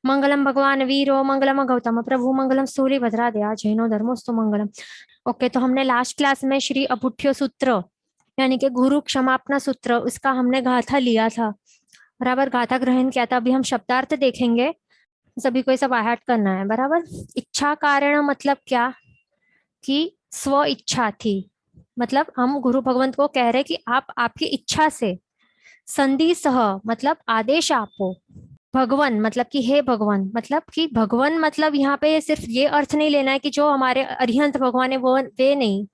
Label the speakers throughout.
Speaker 1: मंगलम भगवान वीरो मंगलम गौतम प्रभु मंगलम सूर्यभद्रादया जैनो धर्मोस्तु मंगलम। ओके, तो हमने लास्ट क्लास में श्री अभुठ्यो सूत्र यानी कि गुरु क्षमापना सूत्र उसका हमने गाथा लिया था, बराबर, गाथा ग्रहण किया था। अभी हम शब्दार्थ देखेंगे। सभी को सब आहट करना है, बराबर। इच्छा कारण मतलब क्या कि स्व इच्छा थी, मतलब हम गुरु भगवंत को कह रहे कि आप आपकी इच्छा से, संधि सह मतलब आदेश आपो, भगवान मतलब कि हे भगवान, मतलब कि भगवान मतलब यहाँ पे सिर्फ ये अर्थ नहीं लेना है कि जो हमारे अरिहंत भगवान है वो वे नहीं,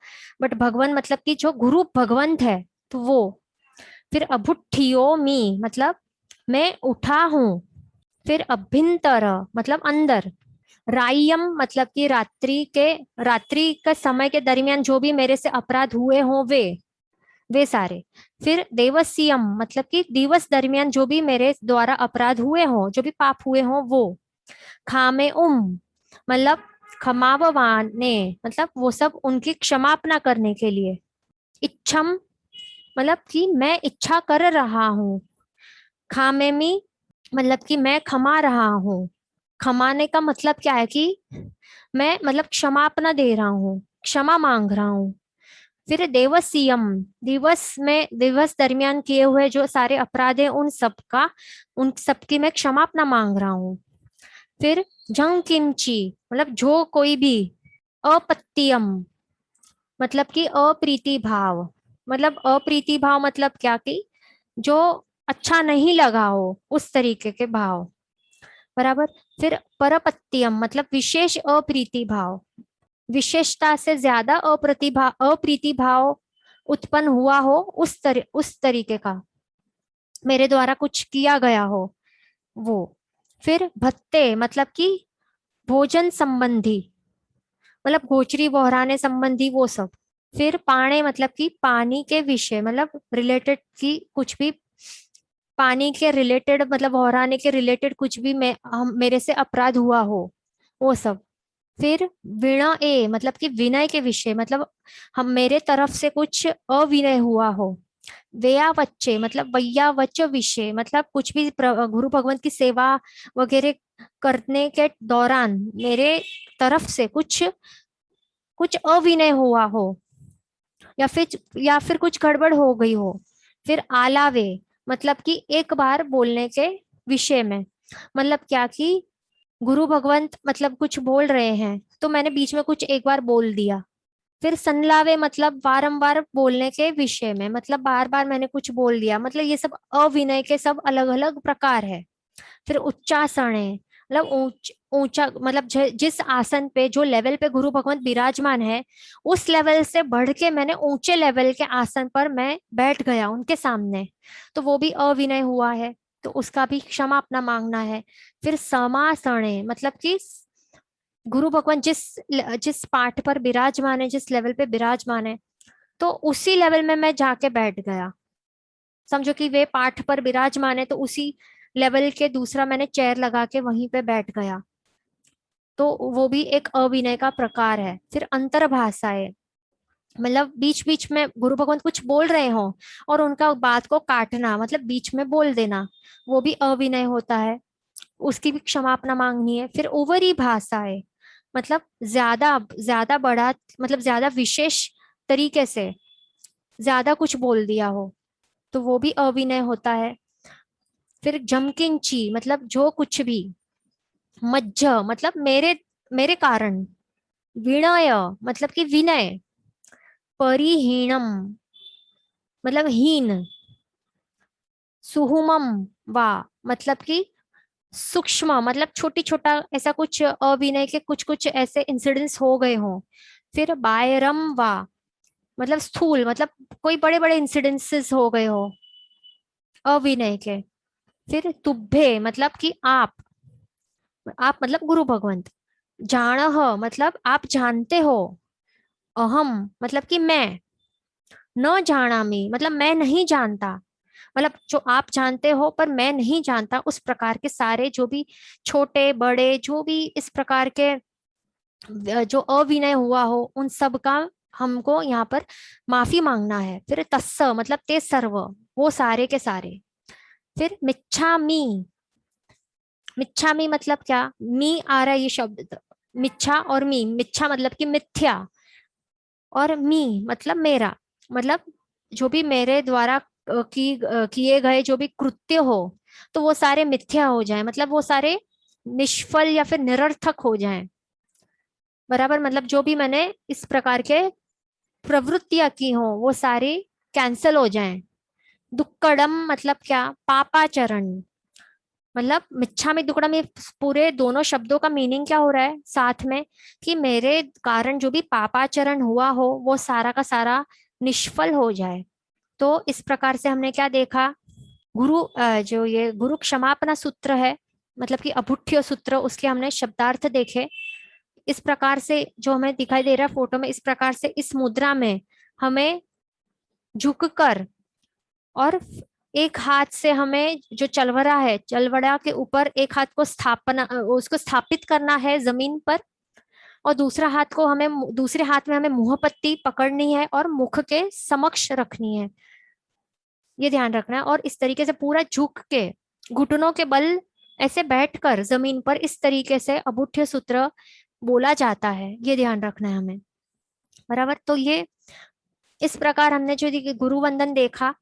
Speaker 1: बट भगवान मतलब कि जो गुरु भगवंत है, तो वो। फिर अभुठियो मी मतलब मैं उठा हूं। फिर अभ्यंतर मतलब अंदर। रायम मतलब कि रात्रि के समय के दरमियान जो भी मेरे से अपराध हुए हों वे सारे। फिर देवसीयम मतलब कि दिवस दरमियान जो भी मेरे द्वारा अपराध हुए हों, जो भी पाप हुए हों वो। खामे मतलब क्षमाववाने मतलब वो सब उनकी क्षमापना करने के लिए। इच्छम मतलब कि मैं इच्छा कर रहा हूँ। खामेमी मतलब कि मैं क्षमा रहा हूँ। क्षमाने का मतलब क्या है कि मैं मतलब क्षमापना दे रहा हूँ, क्षमा मांग रहा हूँ। फिर देवसीयम दिवस दरमियान किए हुए जो सारे अपराध है उन सबकी मैं क्षमापना मांग रहा हूँ। फिर जंग किमची मतलब जो कोई भी। अपत्यम मतलब कि अप्रीति भाव, मतलब अप्रीति भाव मतलब क्या कि जो अच्छा नहीं लगा हो उस तरीके के भाव, बराबर। फिर परपत्यम मतलब विशेष अप्रीति भाव, विशेषता से ज्यादा अप्रीति भाव उत्पन्न हुआ हो उस तरीके का मेरे द्वारा कुछ किया गया हो वो। फिर भत्ते मतलब कि भोजन संबंधी, मतलब गोचरी बहराने संबंधी वो सब। फिर पाणे मतलब कि पानी के विषय मतलब रिलेटेड की कुछ भी, पानी के रिलेटेड मतलब बहराने के रिलेटेड कुछ भी मेरे से अपराध हुआ हो वो सब। फिर विणा ए मतलब कि विनय के विषय, मतलब हम मेरे तरफ से कुछ अविनय हुआ हो। वेयावच्चे मतलब वैयावच विषय, मतलब कुछ भी गुरु भगवंत की सेवा वगैरह करने के दौरान मेरे तरफ से कुछ कुछ अविनय हुआ हो, या फिर कुछ गड़बड़ हो गई हो। फिर आलावे मतलब कि एक बार बोलने के विषय में, मतलब क्या कि गुरु भगवंत मतलब कुछ बोल रहे हैं तो मैंने बीच में कुछ एक बार बोल दिया। फिर सनलावे मतलब बारंबार बोलने के विषय में, मतलब बार बार मैंने कुछ बोल दिया, मतलब ये सब अविनय के सब अलग अलग प्रकार है। फिर उच्चासने मतलब ऊंचा मतलब जिस आसन पे जो लेवल पे गुरु भगवंत विराजमान है उस लेवल से बढ़ के मैंने ऊंचे लेवल के आसन पर मैं बैठ गया उनके सामने, तो वो भी अविनय हुआ है, तो उसका भी क्षमा अपना मांगना है। फिर समासने मतलब कि गुरु भगवान जिस जिस पाठ पर विराजमान है, जिस लेवल पे विराजमान है, तो उसी लेवल में मैं जाके बैठ गया। समझो कि वे पाठ पर विराजमान है तो उसी लेवल के दूसरा मैंने चेयर लगा के वहीं पे बैठ गया, तो वो भी एक अभिनय का प्रकार है। फिर अंतर्भाषाएं मतलब बीच बीच में गुरु भगवंत कुछ बोल रहे हो और उनका बात को काटना, मतलब बीच में बोल देना, वो भी अभिनय होता है, उसकी भी क्षमापना मांगनी है। फिर उवरी भाषाएं मतलब ज्यादा ज्यादा बड़ा, मतलब ज्यादा विशेष तरीके से ज्यादा कुछ बोल दिया हो, तो वो भी अभिनय होता है। फिर जमकिंची मतलब जो कुछ भी। मज्ज मतलब मेरे मेरे कारण। विनय मतलब कि विनय। परिहीणम मतलब हीन। सुहुमम वा मतलब कि सूक्ष्म, मतलब छोटी छोटा ऐसा कुछ अभिनय के कुछ कुछ ऐसे इंसिडेंट्स हो गए हों। फिर बायरम वा मतलब स्थूल, मतलब कोई बड़े बड़े इंसिडेंसेस हो गए हो अभिनय के। फिर तुभ्ये मतलब कि आप मतलब गुरु भगवंत। जाणह मतलब आप जानते हो। अहम मतलब कि मैं। न जानामि मतलब मैं नहीं जानता, मतलब जो आप जानते हो पर मैं नहीं जानता, उस प्रकार के सारे जो भी छोटे बड़े जो भी इस प्रकार के जो अविनय हुआ हो उन सब का हमको यहाँ पर माफी मांगना है। फिर तस्स मतलब ते सर्व, वो सारे के सारे। फिर मिच्छामी मिच्छामी मतलब क्या, मी आ रहा है ये शब्द, मिच्छा और मी, मिच्छा मतलब कि मिथ्या, और मी मतलब मेरा, मतलब जो भी मेरे द्वारा किए गए जो भी कृत्य हो, तो वो सारे मिथ्या हो जाए, मतलब वो सारे निष्फल या फिर निरर्थक हो जाएं। बराबर, मतलब जो भी मैंने इस प्रकार के प्रवृत्तियां की हो वो सारी कैंसल हो जाएं। दुक्कडम मतलब क्या, पापाचरण, मतलब मिच्छामि दुक्कडम, ये पूरे दोनों शब्दों का मीनिंग क्या हो रहा है साथ में, कि मेरे कारण जो भी पापाचरण हुआ हो वो सारा का सारा निष्फल हो जाए। तो इस प्रकार से हमने क्या देखा, जो ये गुरु क्षमापना सूत्र है, मतलब कि अभुठ्य सूत्र, उसके हमने शब्दार्थ देखे। इस प्रकार से जो हमें दिखाई दे रहा है फोटो में, इस प्रकार से इस मुद्रा में हमें झुककर, और एक हाथ से हमें जो चलवरा है, चलवड़ा के ऊपर एक हाथ को उसको स्थापित करना है जमीन पर, और दूसरा हाथ को हमें, दूसरे हाथ में हमें मुंह पत्ती पकड़नी है और मुख के समक्ष रखनी है, ये ध्यान रखना है। और इस तरीके से पूरा झुक के, घुटनों के बल ऐसे बैठकर जमीन पर, इस तरीके से अबुठ्य सूत्र बोला जाता है, ये ध्यान रखना है हमें। बराबर, तो ये इस प्रकार हमने जो गुरु वंदन देखा,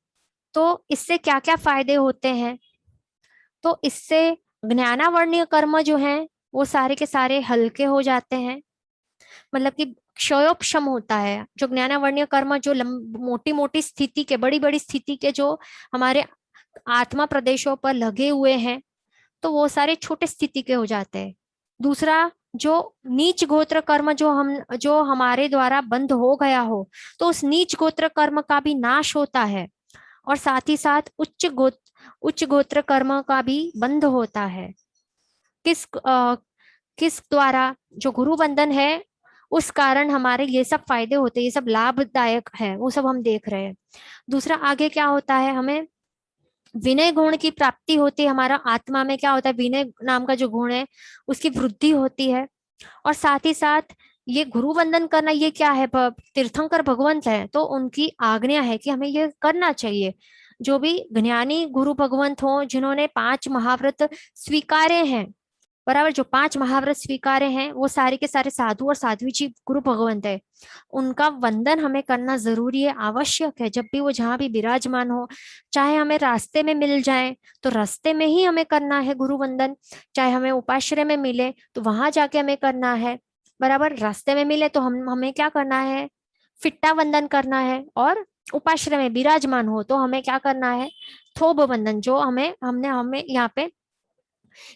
Speaker 1: तो इससे क्या क्या फायदे होते हैं। तो इससे ज्ञानावर्णीय कर्म जो हैं वो सारे के सारे हल्के हो जाते हैं, मतलब कि क्षयोपशम होता है। जो ज्ञानावर्णीय कर्म जो मोटी मोटी स्थिति के, बड़ी बड़ी स्थिति के जो हमारे आत्मा प्रदेशों पर लगे हुए हैं, तो वो सारे छोटे स्थिति के हो जाते हैं। दूसरा, जो नीच गोत्र कर्म जो हमारे द्वारा बंद हो गया हो, तो उस नीच गोत्र कर्म का भी नाश होता है, और साथ ही साथ उच्च गोत्र कर्म का भी बंध होता है। किस द्वारा, जो गुरु बंधन है उस कारण हमारे ये सब फायदे होते हैं, ये सब लाभदायक है, वो सब हम देख रहे हैं। दूसरा, आगे क्या होता है, हमें विनय गुण की प्राप्ति होती है। हमारा आत्मा में क्या होता है, विनय नाम का जो गुण है उसकी वृद्धि होती है। और साथ ही साथ ये गुरु वंदन करना, ये क्या है, तीर्थंकर भगवंत है तो उनकी आज्ञा है कि हमें ये करना चाहिए। जो भी ज्ञानी गुरु भगवंत हो, जिन्होंने 5 महाव्रत स्वीकारे हैं, बराबर, जो 5 महाव्रत स्वीकारे हैं, वो सारे के सारे साधु और साध्वी जी गुरु भगवंत है। उनका वंदन हमें करना जरूरी है, आवश्यक है, जब भी वो जहां भी विराजमान हो। चाहे हमें रास्ते में मिल जाए तो रास्ते में ही हमें करना है गुरु वंदन, चाहे हमें उपाश्रय में मिले तो वहां जाके हमें करना है। बराबर, रास्ते में मिले तो हम हमें क्या करना है, फिट्टा वंदन करना है, और उपाश्रय में विराजमान हो तो हमें क्या करना है, थोब वंदन, जो हमें हमने हमें यहाँ पे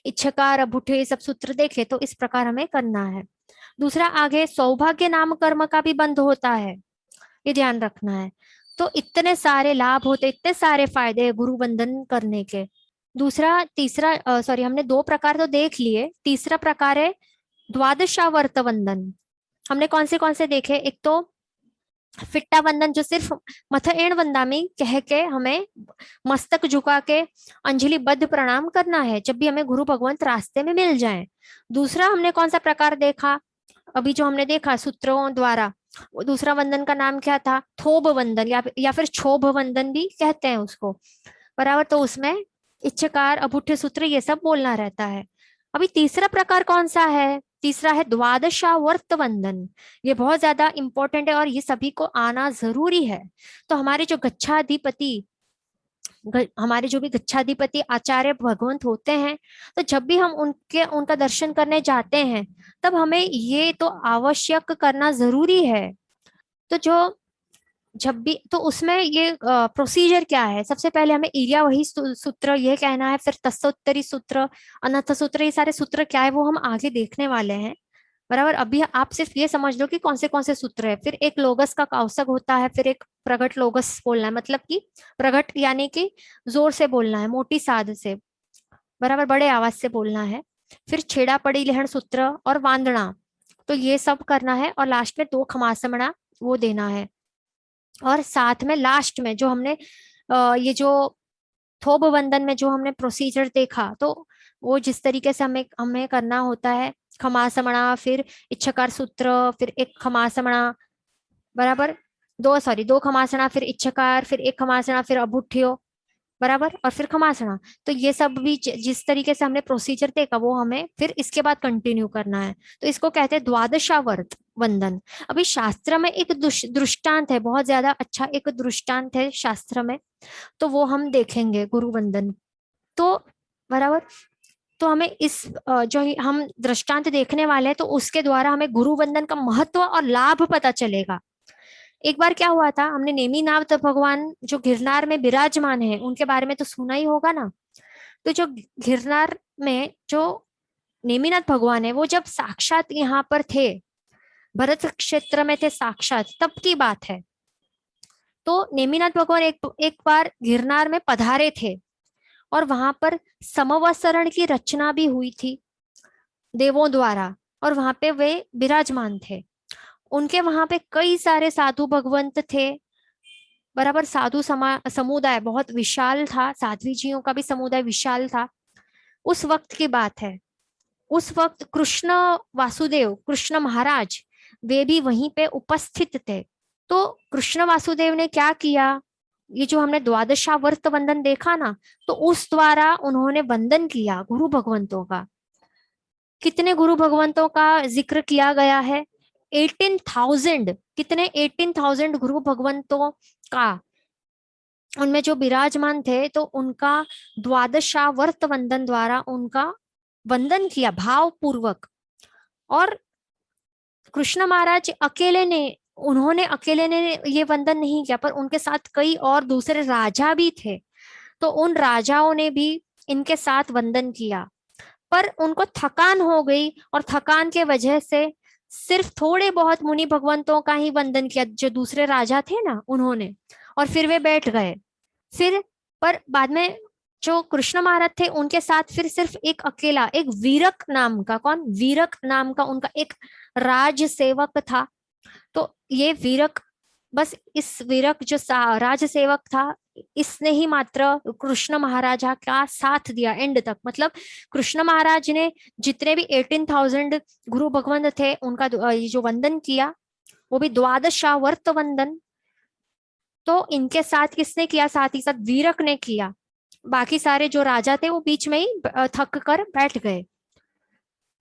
Speaker 1: इच्छकार अभूठे सब सूत्र देखे, तो इस प्रकार हमें करना है। दूसरा, आगे सौभाग्य नाम कर्म का भी बंध होता है, ये ध्यान रखना है। तो इतने सारे लाभ होते, इतने सारे फायदे हैं गुरु बंधन करने के। दूसरा, तीसरा, सॉरी, हमने 2 प्रकार तो देख लिए, तीसरा प्रकार है द्वादशावर्त वंदन। हमने कौन से देखे, एक तो फिट्टा वंदन, जो सिर्फ मथ एण वंदामी कह के हमें मस्तक झुका के अंजलि बद्ध प्रणाम करना है जब भी हमें गुरु भगवंत रास्ते में मिल जाए। दूसरा, हमने कौन सा प्रकार देखा, अभी जो हमने देखा सूत्रों द्वारा, वो दूसरा वंदन का नाम क्या था, थोब वंदन, या फिर क्षोभ वंदन भी कहते हैं उसको। बराबर, तो उसमें इच्छकार अभुठ्य सूत्र ये सब बोलना रहता है। अभी तीसरा प्रकार कौन सा है, तीसरा है द्वादशावर्त वंदन। ये बहुत ज्यादा इंपॉर्टेंट है और ये सभी को आना जरूरी है। तो हमारे जो भी गच्छाधिपति आचार्य भगवंत होते हैं, तो जब भी हम उनका दर्शन करने जाते हैं, तब हमें ये तो आवश्यक करना जरूरी है। तो जब भी, तो उसमें ये प्रोसीजर क्या है, सबसे पहले हमें इरिया वही सूत्र ये कहना है, फिर तत्सोत्तरी सूत्र, अनर्थ सूत्र, ये सारे सूत्र क्या है वो हम आगे देखने वाले हैं। बराबर, अभी आप सिर्फ ये समझ लो कि कौन से सूत्र है। फिर एक लोगस का काउसक होता है, फिर एक प्रगट लोगस बोलना है, मतलब कि प्रगट यानी कि जोर से बोलना है, मोटी साध से, बराबर, बड़े आवाज से बोलना है। फिर छेड़ा पड़ी लहण सूत्र और वांदना, तो ये सब करना है। और लास्ट में 2 खमासमणा वो देना है। और साथ में लास्ट में जो हमने ये जो थोब वंदन में जो हमने प्रोसीजर देखा, तो वो जिस तरीके से हमें हमें करना होता है, खमासमणा, फिर इच्छकार सूत्र, फिर एक खमासमणा, बराबर, 2 खमासणा, फिर इच्छकार, फिर एक खमासणा, फिर अबुठ्यो, बराबर, और फिर खमासना। तो ये सब भी जिस तरीके से हमने प्रोसीजर देखा वो हमें फिर इसके बाद कंटिन्यू करना है। तो इसको कहते हैं द्वादशावर्त वंदन। अभी शास्त्र में एक दृष्टांत है, बहुत ज्यादा अच्छा एक दृष्टांत है शास्त्र में, तो वो हम देखेंगे गुरु वंदन। तो बराबर, तो हमें इस जो हम दृष्टांत देखने वाले हैं तो उसके द्वारा हमें गुरु वंदन का महत्व और लाभ पता चलेगा। एक बार क्या हुआ था, हमने नेमिनाथ भगवान जो गिरनार में विराजमान है उनके बारे में तो सुना ही होगा ना। तो जो गिरनार में जो नेमिनाथ भगवान है वो जब साक्षात यहाँ पर थे, भरत क्षेत्र में थे साक्षात, तब की बात है। तो नेमिनाथ भगवान एक बार गिरनार में पधारे थे और वहां पर समवसरण की रचना भी हुई थी देवों द्वारा, और वहां पे वे विराजमान थे। उनके वहां पे कई सारे साधु भगवंत थे, बराबर। साधु समुदाय बहुत विशाल था, साध्वी जियों का भी समुदाय विशाल था। उस वक्त की बात है, उस वक्त कृष्ण वासुदेव, कृष्ण महाराज, वे भी वहीं पे उपस्थित थे। तो कृष्ण वासुदेव ने क्या किया, ये जो हमने द्वादशावर्त वंदन देखा ना, तो उस द्वारा उन्होंने वंदन किया गुरु भगवंतों का। कितने गुरु भगवंतों का जिक्र किया गया है? 18,000। कितने? 18,000 गुरु भगवंतों का उनमें जो विराजमान थे, तो उनका द्वादशावर्त वंदन द्वारा उनका वंदन किया भाव पूर्वक। और कृष्ण महाराज अकेले ने, उन्होंने अकेले ने ये वंदन नहीं किया, पर उनके साथ कई और दूसरे राजा भी थे, तो उन राजाओं ने भी इनके साथ वंदन किया। पर उनको थकान हो गई, और थकान के वजह से सिर्फ थोड़े बहुत मुनि भगवंतों का ही वंदन किया, जो दूसरे राजा थे ना उन्होंने, और फिर वे बैठ गए। फिर पर बाद में जो कृष्ण महाराज थे उनके साथ फिर सिर्फ एक अकेला, एक वीरक नाम का, कौन? वीरक नाम का उनका एक राज सेवक था। तो ये वीरक, बस इस वीरक जो राज सेवक था, इसने ही मात्र कृष्ण महाराजा का साथ दिया एंड तक। मतलब कृष्ण महाराज ने जितने भी 18,000 गुरु भगवंत थे उनका ये जो वंदन किया, वो भी द्वादशावर्त वंदन, तो इनके साथ किसने किया? साथ ही साथ वीरक ने किया। बाकी सारे जो राजा थे वो बीच में ही थक कर बैठ गए।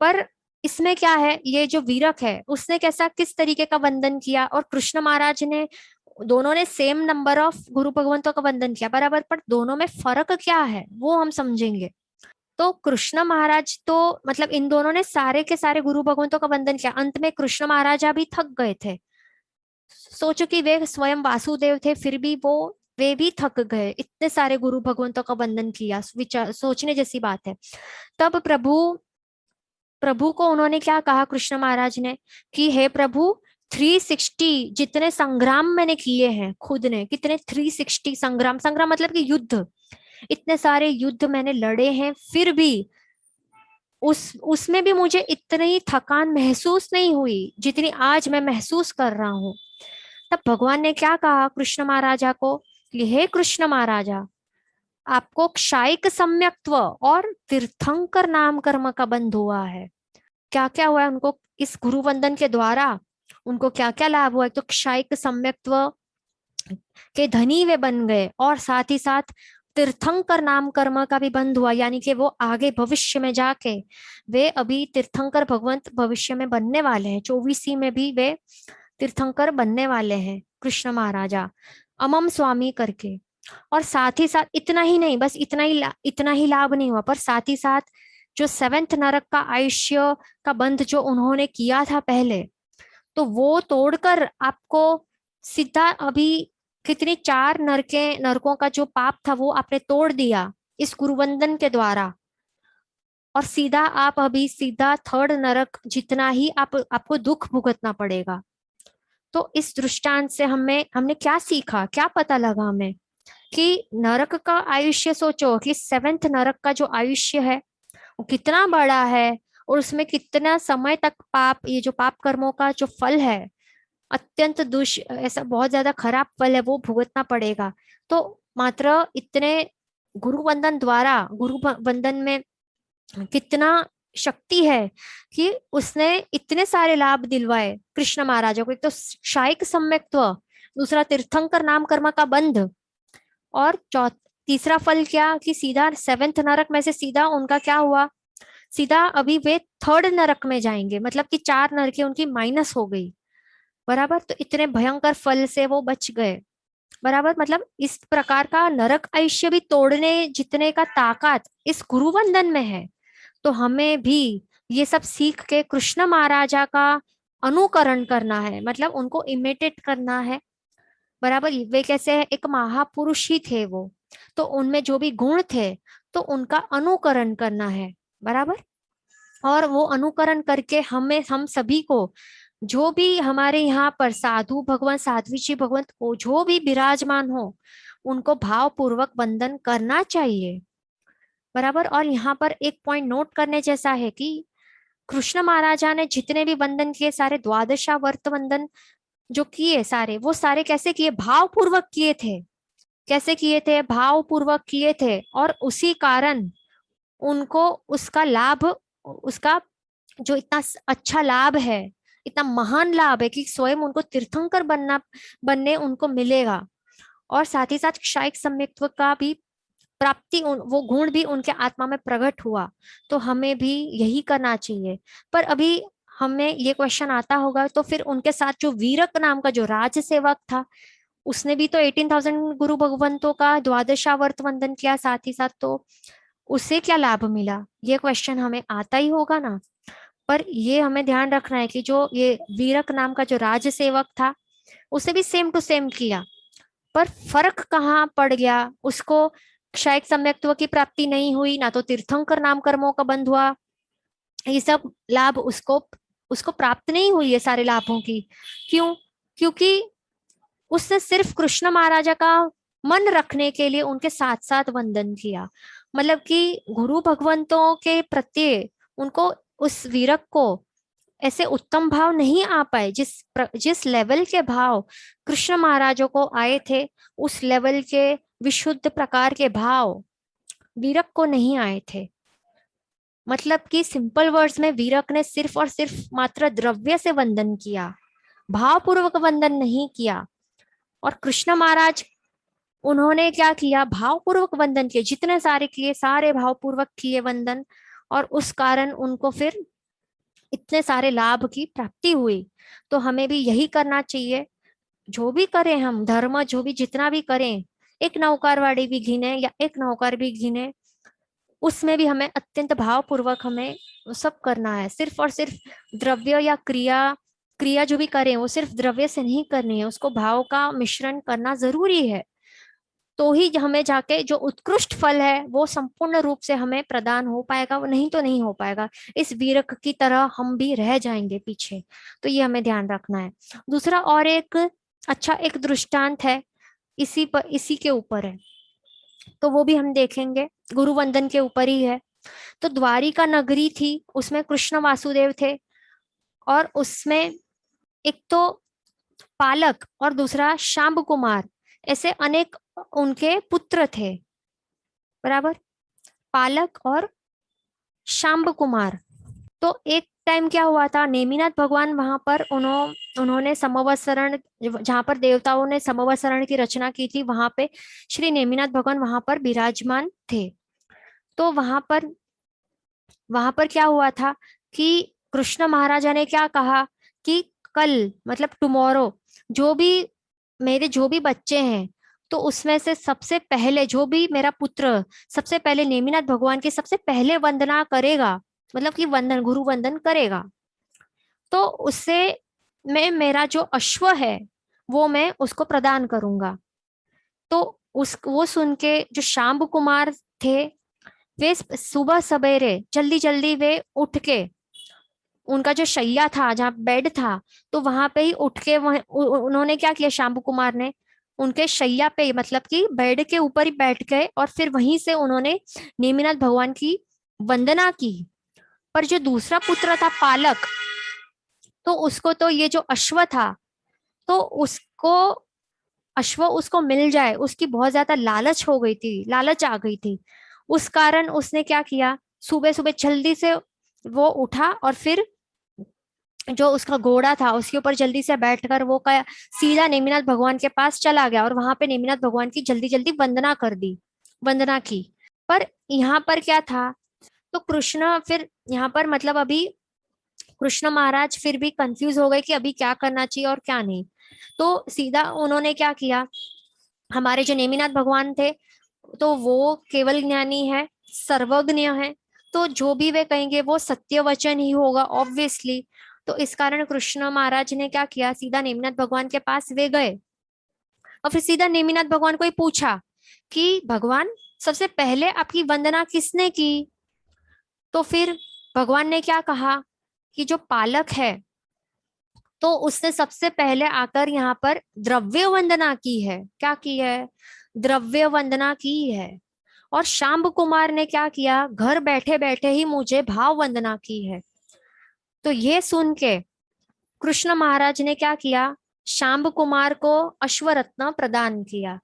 Speaker 1: पर इसमें क्या है, ये जो वीरक है उसने कैसा, किस तरीके का वंदन किया, और कृष्ण महाराज ने, दोनों ने सेम नंबर ऑफ गुरु भगवंतों का वंदन किया बराबर, पर दोनों में फर्क क्या है वो हम समझेंगे। तो कृष्ण महाराज तो, मतलब इन दोनों ने सारे के सारे गुरु भगवंतों का वंदन किया, अंत में कृष्ण महाराजा भी थक गए थे। सोचो कि वे स्वयं वासुदेव थे, फिर भी वे भी थक गए, इतने सारे गुरु भगवंतों का वंदन किया, विचार सोचने जैसी बात है। तब प्रभु प्रभु को उन्होंने क्या कहा, कृष्ण महाराज ने, कि हे प्रभु, 360 जितने संग्राम मैंने किए हैं खुद ने, कितने 360 संग्राम, संग्राम मतलब कि युद्ध, इतने सारे युद्ध मैंने लड़े हैं, फिर भी उसमें भी मुझे इतनी थकान महसूस नहीं हुई जितनी आज मैं महसूस कर रहा हूँ। तब भगवान ने क्या कहा कृष्ण महाराजा को, कि हे कृष्ण महाराजा, आपको क्षायिक सम्यक्त्व और तीर्थंकर नाम कर्म का बंध हुआ है। क्या क्या हुआ है उनको इस गुरु वंदन के द्वारा? उनको क्या क्या लाभ हुआ? एक तो क्षायिक सम्यक्त्व के धनी वे बन गए, और साथ ही साथ तीर्थंकर नाम कर्म का भी बंध हुआ, यानी कि वो आगे भविष्य में जाके, वे अभी तीर्थंकर भगवंत भविष्य में बनने वाले हैं, 24वीं में भी वे तीर्थंकर बनने वाले हैं कृष्ण महाराजा, अमम स्वामी करके। और साथ ही साथ इतना ही नहीं, बस इतना ही लाभ नहीं हुआ, पर साथ ही साथ जो 7th नरक का आयुष्य का बंध जो उन्होंने किया था पहले, तो वो तोड़कर आपको सीधा अभी कितनी 4 नरकों का जो पाप था वो आपने तोड़ दिया इस गुरुवंदन के द्वारा, और सीधा आप अभी सीधा 3rd नरक जितना ही आपको दुख भुगतना पड़ेगा। तो इस दृष्टांत से हमने क्या सीखा, क्या पता लगा हमें, कि नरक का आयुष्य, सोचो कि 7th नरक का जो आयुष्य है वो कितना बड़ा है, और उसमें कितना समय तक ये जो पाप कर्मों का जो फल है, अत्यंत ऐसा बहुत ज्यादा खराब फल है, वो भुगतना पड़ेगा। तो मात्र इतने गुरु वंदन द्वारा, गुरु वंदन में कितना शक्ति है कि उसने इतने सारे लाभ दिलवाए कृष्ण महाराजा को। एक तो क्षायिक सम्यक्त्व, दूसरा तीर्थंकर नाम कर्म का बंध, और तीसरा फल क्या कि सीधा 7th नरक में से सीधा उनका क्या हुआ, सीधा अभी वे 3rd नरक में जाएंगे, मतलब कि 4 नरकें उनकी माइनस हो गई। बराबर, तो इतने भयंकर फल से वो बच गए। बराबर, मतलब इस प्रकार का नरक आयुष्य भी तोड़ने जितने का ताकत इस गुरु वंदन में है। तो हमें भी ये सब सीख के कृष्ण महाराजा का अनुकरण करना है, मतलब उनको इमिटेट करना है। बराबर, वे कैसे है, एक महापुरुष ही थे वो, तो उनमें जो भी गुण थे तो उनका अनुकरण करना है। बराबर, और वो अनुकरण करके हमें, हम सभी को, जो भी हमारे यहाँ पर साधु भगवान, साध्वी जी भगवंत को जो भी विराजमान हो, उनको भाव पूर्वक वंदन करना चाहिए। बराबर, और यहाँ पर एक पॉइंट नोट करने जैसा है कि कृष्ण महाराजा ने जितने भी वंदन किए, सारे द्वादशावर्त वंदन जो किए सारे, वो सारे कैसे किए, भाव पूर्वक किए थे। कैसे किए थे, भाव पूर्वक किए थे, और उसी कारण उनको उसका लाभ, उसका जो इतना अच्छा लाभ है, इतना महान लाभ है कि स्वयं उनको तीर्थंकर बनने उनको मिलेगा। और साथ ही साथ क्षायिक सम्यक्त्व का भी प्राप्ति, वो गुण भी उनके आत्मा में प्रकट हुआ। तो हमें भी यही करना चाहिए। पर अभी हमें ये क्वेश्चन आता होगा, तो फिर उनके साथ जो वीरक नाम का जो राज सेवक था, उसने भी तो 18,000 गुरु भगवंतों का द्वादशावर्त वंदन किया साथ ही साथ, तो उसे क्या लाभ मिला, ये क्वेश्चन हमें आता ही होगा ना। पर ये हमें ध्यान रखना है कि जो ये वीरक नाम का जो राज सेवक था, उसे भी सेम टू सेम किया, पर फर्क कहाँ पड़ गया, उसको क्षयिक सम्यक्त्व की प्राप्ति नहीं हुई, ना तो तीर्थंकर नाम कर्मों का बंध हुआ, ये सब लाभ उसको उसको प्राप्त नहीं हुई, ये सारे लाभों की। क्यों? क्योंकि उसने सिर्फ कृष्ण महाराजा का मन रखने के लिए उनके साथ साथ वंदन किया। मतलब कि गुरु भगवंतों के प्रत्यय उनको, उस वीरक को ऐसे उत्तम भाव नहीं आ पाए, जिस लेवल के भाव कृष्ण महाराजों को आए थे, उस लेवल के विशुद्ध प्रकार के भाव वीरक को नहीं आए थे। मतलब कि सिंपल वर्ड्स में वीरक ने सिर्फ और सिर्फ मात्र द्रव्य से वंदन किया, भावपूर्वक वंदन नहीं किया। और कृष्ण महाराज, उन्होंने क्या किया, भावपूर्वक वंदन किए, जितने सारे किए सारे भावपूर्वक किए वंदन, और उस कारण उनको फिर इतने सारे लाभ की प्राप्ति हुई। तो हमें भी यही करना चाहिए, जो भी करें हम धर्म, जो भी जितना भी करें, एक नौकारवाड़ी भी गिने या एक नौकर भी गिने, उसमें भी हमें अत्यंत भावपूर्वक हमें वो सब करना है। सिर्फ और सिर्फ द्रव्य या क्रिया क्रिया जो भी करें वो सिर्फ द्रव्य से नहीं करनी है, उसको भाव का मिश्रण करना जरूरी है। तो ही हमें जाके जो उत्कृष्ट फल है वो संपूर्ण रूप से हमें प्रदान हो पाएगा, वो नहीं तो नहीं हो पाएगा। इस वीरक की तरह हम भी रह जाएंगे पीछे। तो ये हमें ध्यान रखना है। दूसरा और एक अच्छा एक दृष्टांत है, इसी के ऊपर है, तो वो भी हम देखेंगे, गुरु वंदन के ऊपर ही है। तो द्वारिका नगरी थी, उसमें कृष्ण वासुदेव थे, और उसमें एक तो पालक और दूसरा शाम्ब कुमार, ऐसे अनेक उनके पुत्र थे। बराबर, पालक और शाम्ब कुमार। तो एक टाइम क्या हुआ था, नेमिनाथ भगवान वहां पर उन्होंने समवसरण, जहां पर देवताओं ने समवसरण की रचना की थी, वहां पे श्री नेमिनाथ भगवान वहां पर विराजमान थे। तो वहां पर क्या हुआ था कि कृष्ण महाराजा ने क्या कहा कि कल, मतलब टुमारो, जो भी मेरे जो भी बच्चे हैं, तो उसमें से सबसे पहले जो भी मेरा पुत्र सबसे पहले नेमिनाथ भगवान की सबसे पहले वंदना करेगा, मतलब कि वंदन, गुरु वंदन करेगा, तो उससे मैं मेरा जो अश्व है वो मैं उसको प्रदान करूंगा। तो उस वो सुन के जो शाम्ब कुमार थे, वे सुबह सवेरे जल्दी जल्दी वे उठ के, उनका जो शैया था जहाँ बेड था, तो वहां पे ही उठ के उन्होंने क्या किया, शाम्ब कुमार ने उनके शैया पे, मतलब कि बेड के ऊपर ही बैठ गए, और फिर वहीं से उन्होंने नेमिनाथ भगवान की वंदना की। पर जो दूसरा पुत्र था पालक, तो उसको तो ये जो अश्व था, तो उसको अश्व उसको मिल जाए, उसकी बहुत ज्यादा लालच हो गई थी, लालच आ गई थी। उस कारण उसने क्या किया, सुबह सुबह जल्दी से वो उठा, और फिर जो उसका घोड़ा था उसके ऊपर जल्दी से बैठकर वो का सीधा नेमिनाथ भगवान के पास चला गया, और वहां पे नेमिनाथ भगवान की जल्दी जल्दी वंदना कर दी। वंदना की। पर यहाँ पर क्या था, तो कृष्ण फिर यहाँ पर मतलब अभी कृष्ण महाराज फिर भी कंफ्यूज हो गए कि अभी क्या करना चाहिए और क्या नहीं। तो सीधा उन्होंने क्या किया, हमारे जो नेमिनाथ भगवान थे, तो वो केवल ज्ञानी है, सर्वज्ञ है, तो जो भी वे कहेंगे वो सत्य वचन ही होगा ऑब्वियसली। तो इस कारण कृष्ण महाराज ने क्या किया, सीधा नेमिनाथ भगवान के पास वे गए और फिर सीधा नेमिनाथ भगवान को ही पूछा कि भगवान, सबसे पहले आपकी वंदना किसने की? तो फिर भगवान ने क्या कहा कि जो पालक है, तो उसने सबसे पहले आकर यहाँ पर द्रव्य वंदना की है। क्या की है? द्रव्य वंदना की है। और शाम्ब कुमार ने क्या किया, घर बैठे बैठे ही मुझे भाव वंदना की है। तो ये सुन के कृष्ण महाराज ने क्या किया, शाम्ब कुमार को अश्वरत्न प्रदान किया।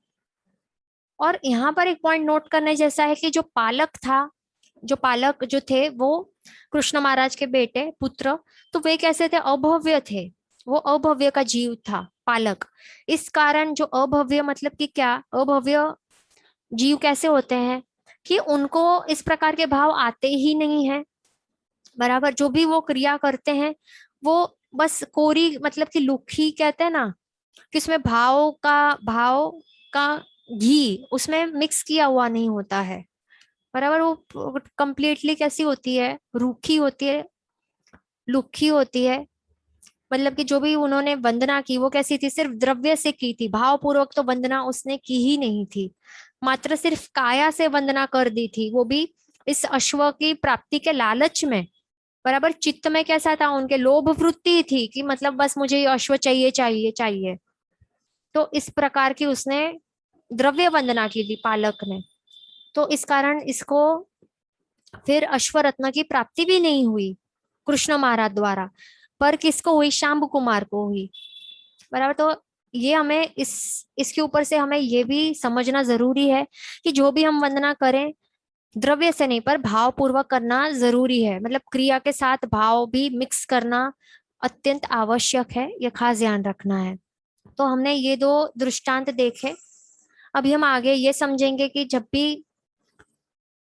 Speaker 1: और यहाँ पर एक पॉइंट नोट करने जैसा है कि जो पालक था, जो पालक जो थे वो कृष्ण महाराज के बेटे पुत्र, तो वे कैसे थे, अभव्य थे। वो अभव्य का जीव था पालक। इस कारण जो अभव्य मतलब कि क्या, अभव्य जीव कैसे होते हैं कि उनको इस प्रकार के भाव आते ही नहीं है। बराबर, जो भी वो क्रिया करते हैं वो बस कोरी मतलब कि लुखी कहते हैं ना, कि उसमें भाव का घी उसमें मिक्स किया हुआ नहीं होता है। बराबर, वो कंप्लीटली कैसी होती है, रूखी होती है, लुखी होती है। मतलब कि जो भी उन्होंने वंदना की वो कैसी थी, सिर्फ द्रव्य से की थी, भावपूर्वक तो वंदना उसने की ही नहीं थी। मात्र सिर्फ काया से वंदना कर दी थी, वो भी इस अश्व की प्राप्ति के लालच में। बराबर, चित्त में कैसा था, उनके लोभ वृत्ति थी कि मतलब बस मुझे ये अश्व चाहिए चाहिए चाहिए। तो इस प्रकार की उसने द्रव्य वंदना की थी पालक ने। तो इस कारण इसको फिर अश्वरत्न की प्राप्ति भी नहीं हुई कृष्ण महाराज द्वारा, पर किसको हुई, शाम्ब कुमार को हुई। बराबर, तो ये हमें इसके ऊपर से हमें ये भी समझना जरूरी है कि जो भी हम वंदना करें, द्रव्य से नहीं पर भाव पूर्वक करना जरूरी है। मतलब क्रिया के साथ भाव भी मिक्स करना अत्यंत आवश्यक है, ये खास ध्यान रखना है। तो हमने ये दो दृष्टांत देखे। अभी हम आगे ये समझेंगे कि जब भी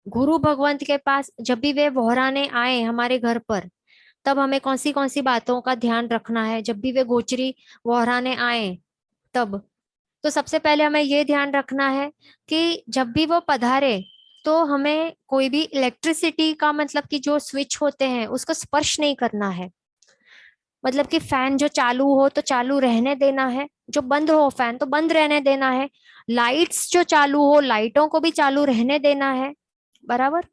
Speaker 1: गुरु भगवंत के पास, जब भी वे वहराने आए हमारे घर पर, तब हमें कौन सी बातों का ध्यान रखना है। जब भी वे गोचरी वहराने आए तब, तो सबसे पहले हमें ये ध्यान रखना है कि जब भी वो पधारे तो हमें कोई भी इलेक्ट्रिसिटी का मतलब कि जो स्विच होते हैं उसको स्पर्श नहीं करना है। मतलब कि फैन जो चालू हो तो चालू रहने देना है, जो बंद हो फैन तो बंद रहने देना है। लाइट्स जो चालू हो लाइटों को भी चालू रहने देना है। बराबर,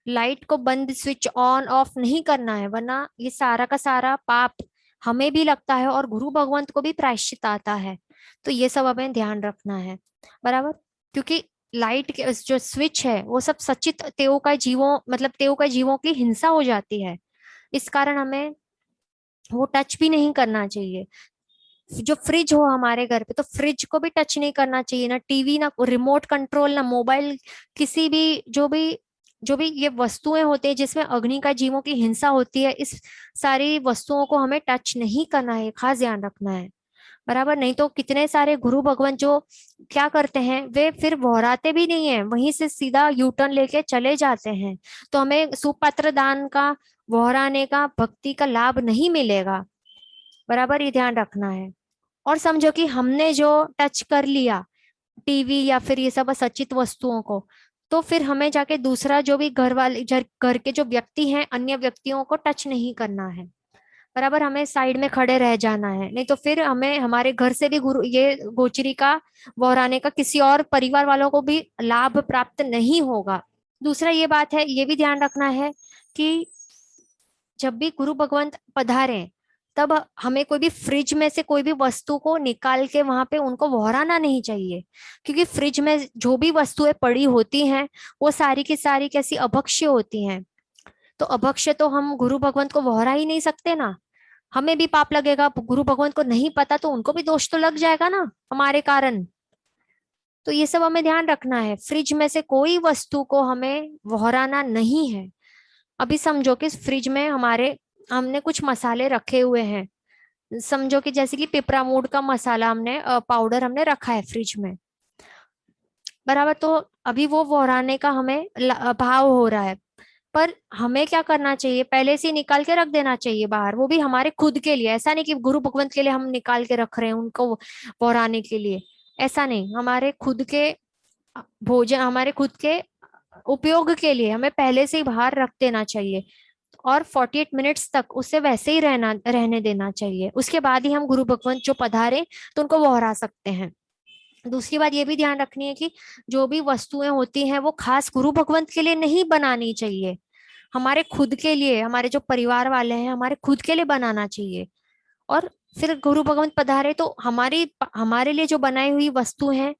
Speaker 1: लाइट को बंद स्विच ऑन ऑफ नहीं करना है, वरना ये सारा का सारा पाप हमें भी लगता है और गुरु भगवंत को भी प्रायश्चित आता है। तो ये सब हमें ध्यान रखना है। बराबर, क्योंकि लाइट के जो स्विच है वो सब सचित तेव का जीवों मतलब तेव का जीवों की हिंसा हो जाती है। इस कारण हमें वो टच भी नहीं करना चाहिए। जो फ्रिज हो हमारे घर पे, तो फ्रिज को भी टच नहीं करना चाहिए, ना टीवी, ना रिमोट कंट्रोल, ना मोबाइल, किसी भी जो भी ये वस्तुएं होती है जिसमें अग्नि का जीवों की हिंसा होती है, इस सारी वस्तुओं को हमें टच नहीं करना है, खास ध्यान रखना है। बराबर, नहीं तो कितने सारे गुरु भगवान जो क्या करते हैं, वे फिर वहराते भी नहीं है, वहीं से सीधा यू टर्न लेके चले जाते हैं। तो हमें सुपात्र दान का, वहराने का, भक्ति का लाभ नहीं मिलेगा। बराबर, ये ध्यान रखना है। और समझो कि हमने जो टच कर लिया टीवी या फिर ये सब असचित वस्तुओं को, तो फिर हमें जाके दूसरा जो भी घर वाले घर के जो व्यक्ति हैं, अन्य व्यक्तियों को टच नहीं करना है। बराबर, हमें साइड में खड़े रह जाना है, नहीं तो फिर हमें हमारे घर से भी गुरु ये गोचरी का वहराने का किसी और परिवार वालों को भी लाभ प्राप्त नहीं होगा। दूसरा ये बात है, ये भी ध्यान रखना है कि जब भी गुरु भगवंत पधारे तब हमें कोई भी फ्रिज में से कोई भी वस्तु को निकाल के वहां पे उनको वहराना नहीं चाहिए। क्योंकि फ्रिज में जो भी वस्तुएं पड़ी होती हैं वो सारी की सारी कैसी अभक्ष्य होती हैं। तो अभक्ष्य तो हम गुरु भगवंत को वहरा ही नहीं सकते ना, हमें भी पाप लगेगा। गुरु भगवंत को नहीं पता तो उनको भी दोष तो लग जाएगा ना हमारे कारण। तो ये सब हमें ध्यान रखना है, फ्रिज में से कोई वस्तु को हमें वहराना नहीं है। अभी समझो कि फ्रिज में हमारे हमने कुछ मसाले रखे हुए हैं, समझो कि जैसे कि पिपरामूड का मसाला हमने पाउडर हमने रखा है फ्रिज में। बराबर। तो अभी वो वहराने का हमें भाव हो रहा है, पर हमें क्या करना चाहिए, पहले से ही निकाल के रख देना चाहिए बाहर, वो भी हमारे खुद के लिए। ऐसा नहीं कि गुरु भगवंत के लिए हम निकाल के रख रहे हैं उनको वहराने के लिए, ऐसा नहीं। हमारे खुद के भोजन, हमारे खुद के उपयोग के लिए हमें पहले से ही बाहर रख देना चाहिए, और 48 मिनट्स तक उसे वैसे ही रहने देना चाहिए। उसके बाद ही हम गुरु भगवंत जो पधारे तो उनको वहरा सकते हैं। दूसरी बात ये भी ध्यान रखनी है कि जो भी वस्तुएं होती हैं वो खास गुरु भगवंत के लिए नहीं बनानी चाहिए, हमारे खुद के लिए, हमारे जो परिवार वाले हैं हमारे खुद के लिए बनाना चाहिए। और फिर गुरु भगवंत पधारे तो हमारे लिए जो बनाई हुई वस्तु हैं,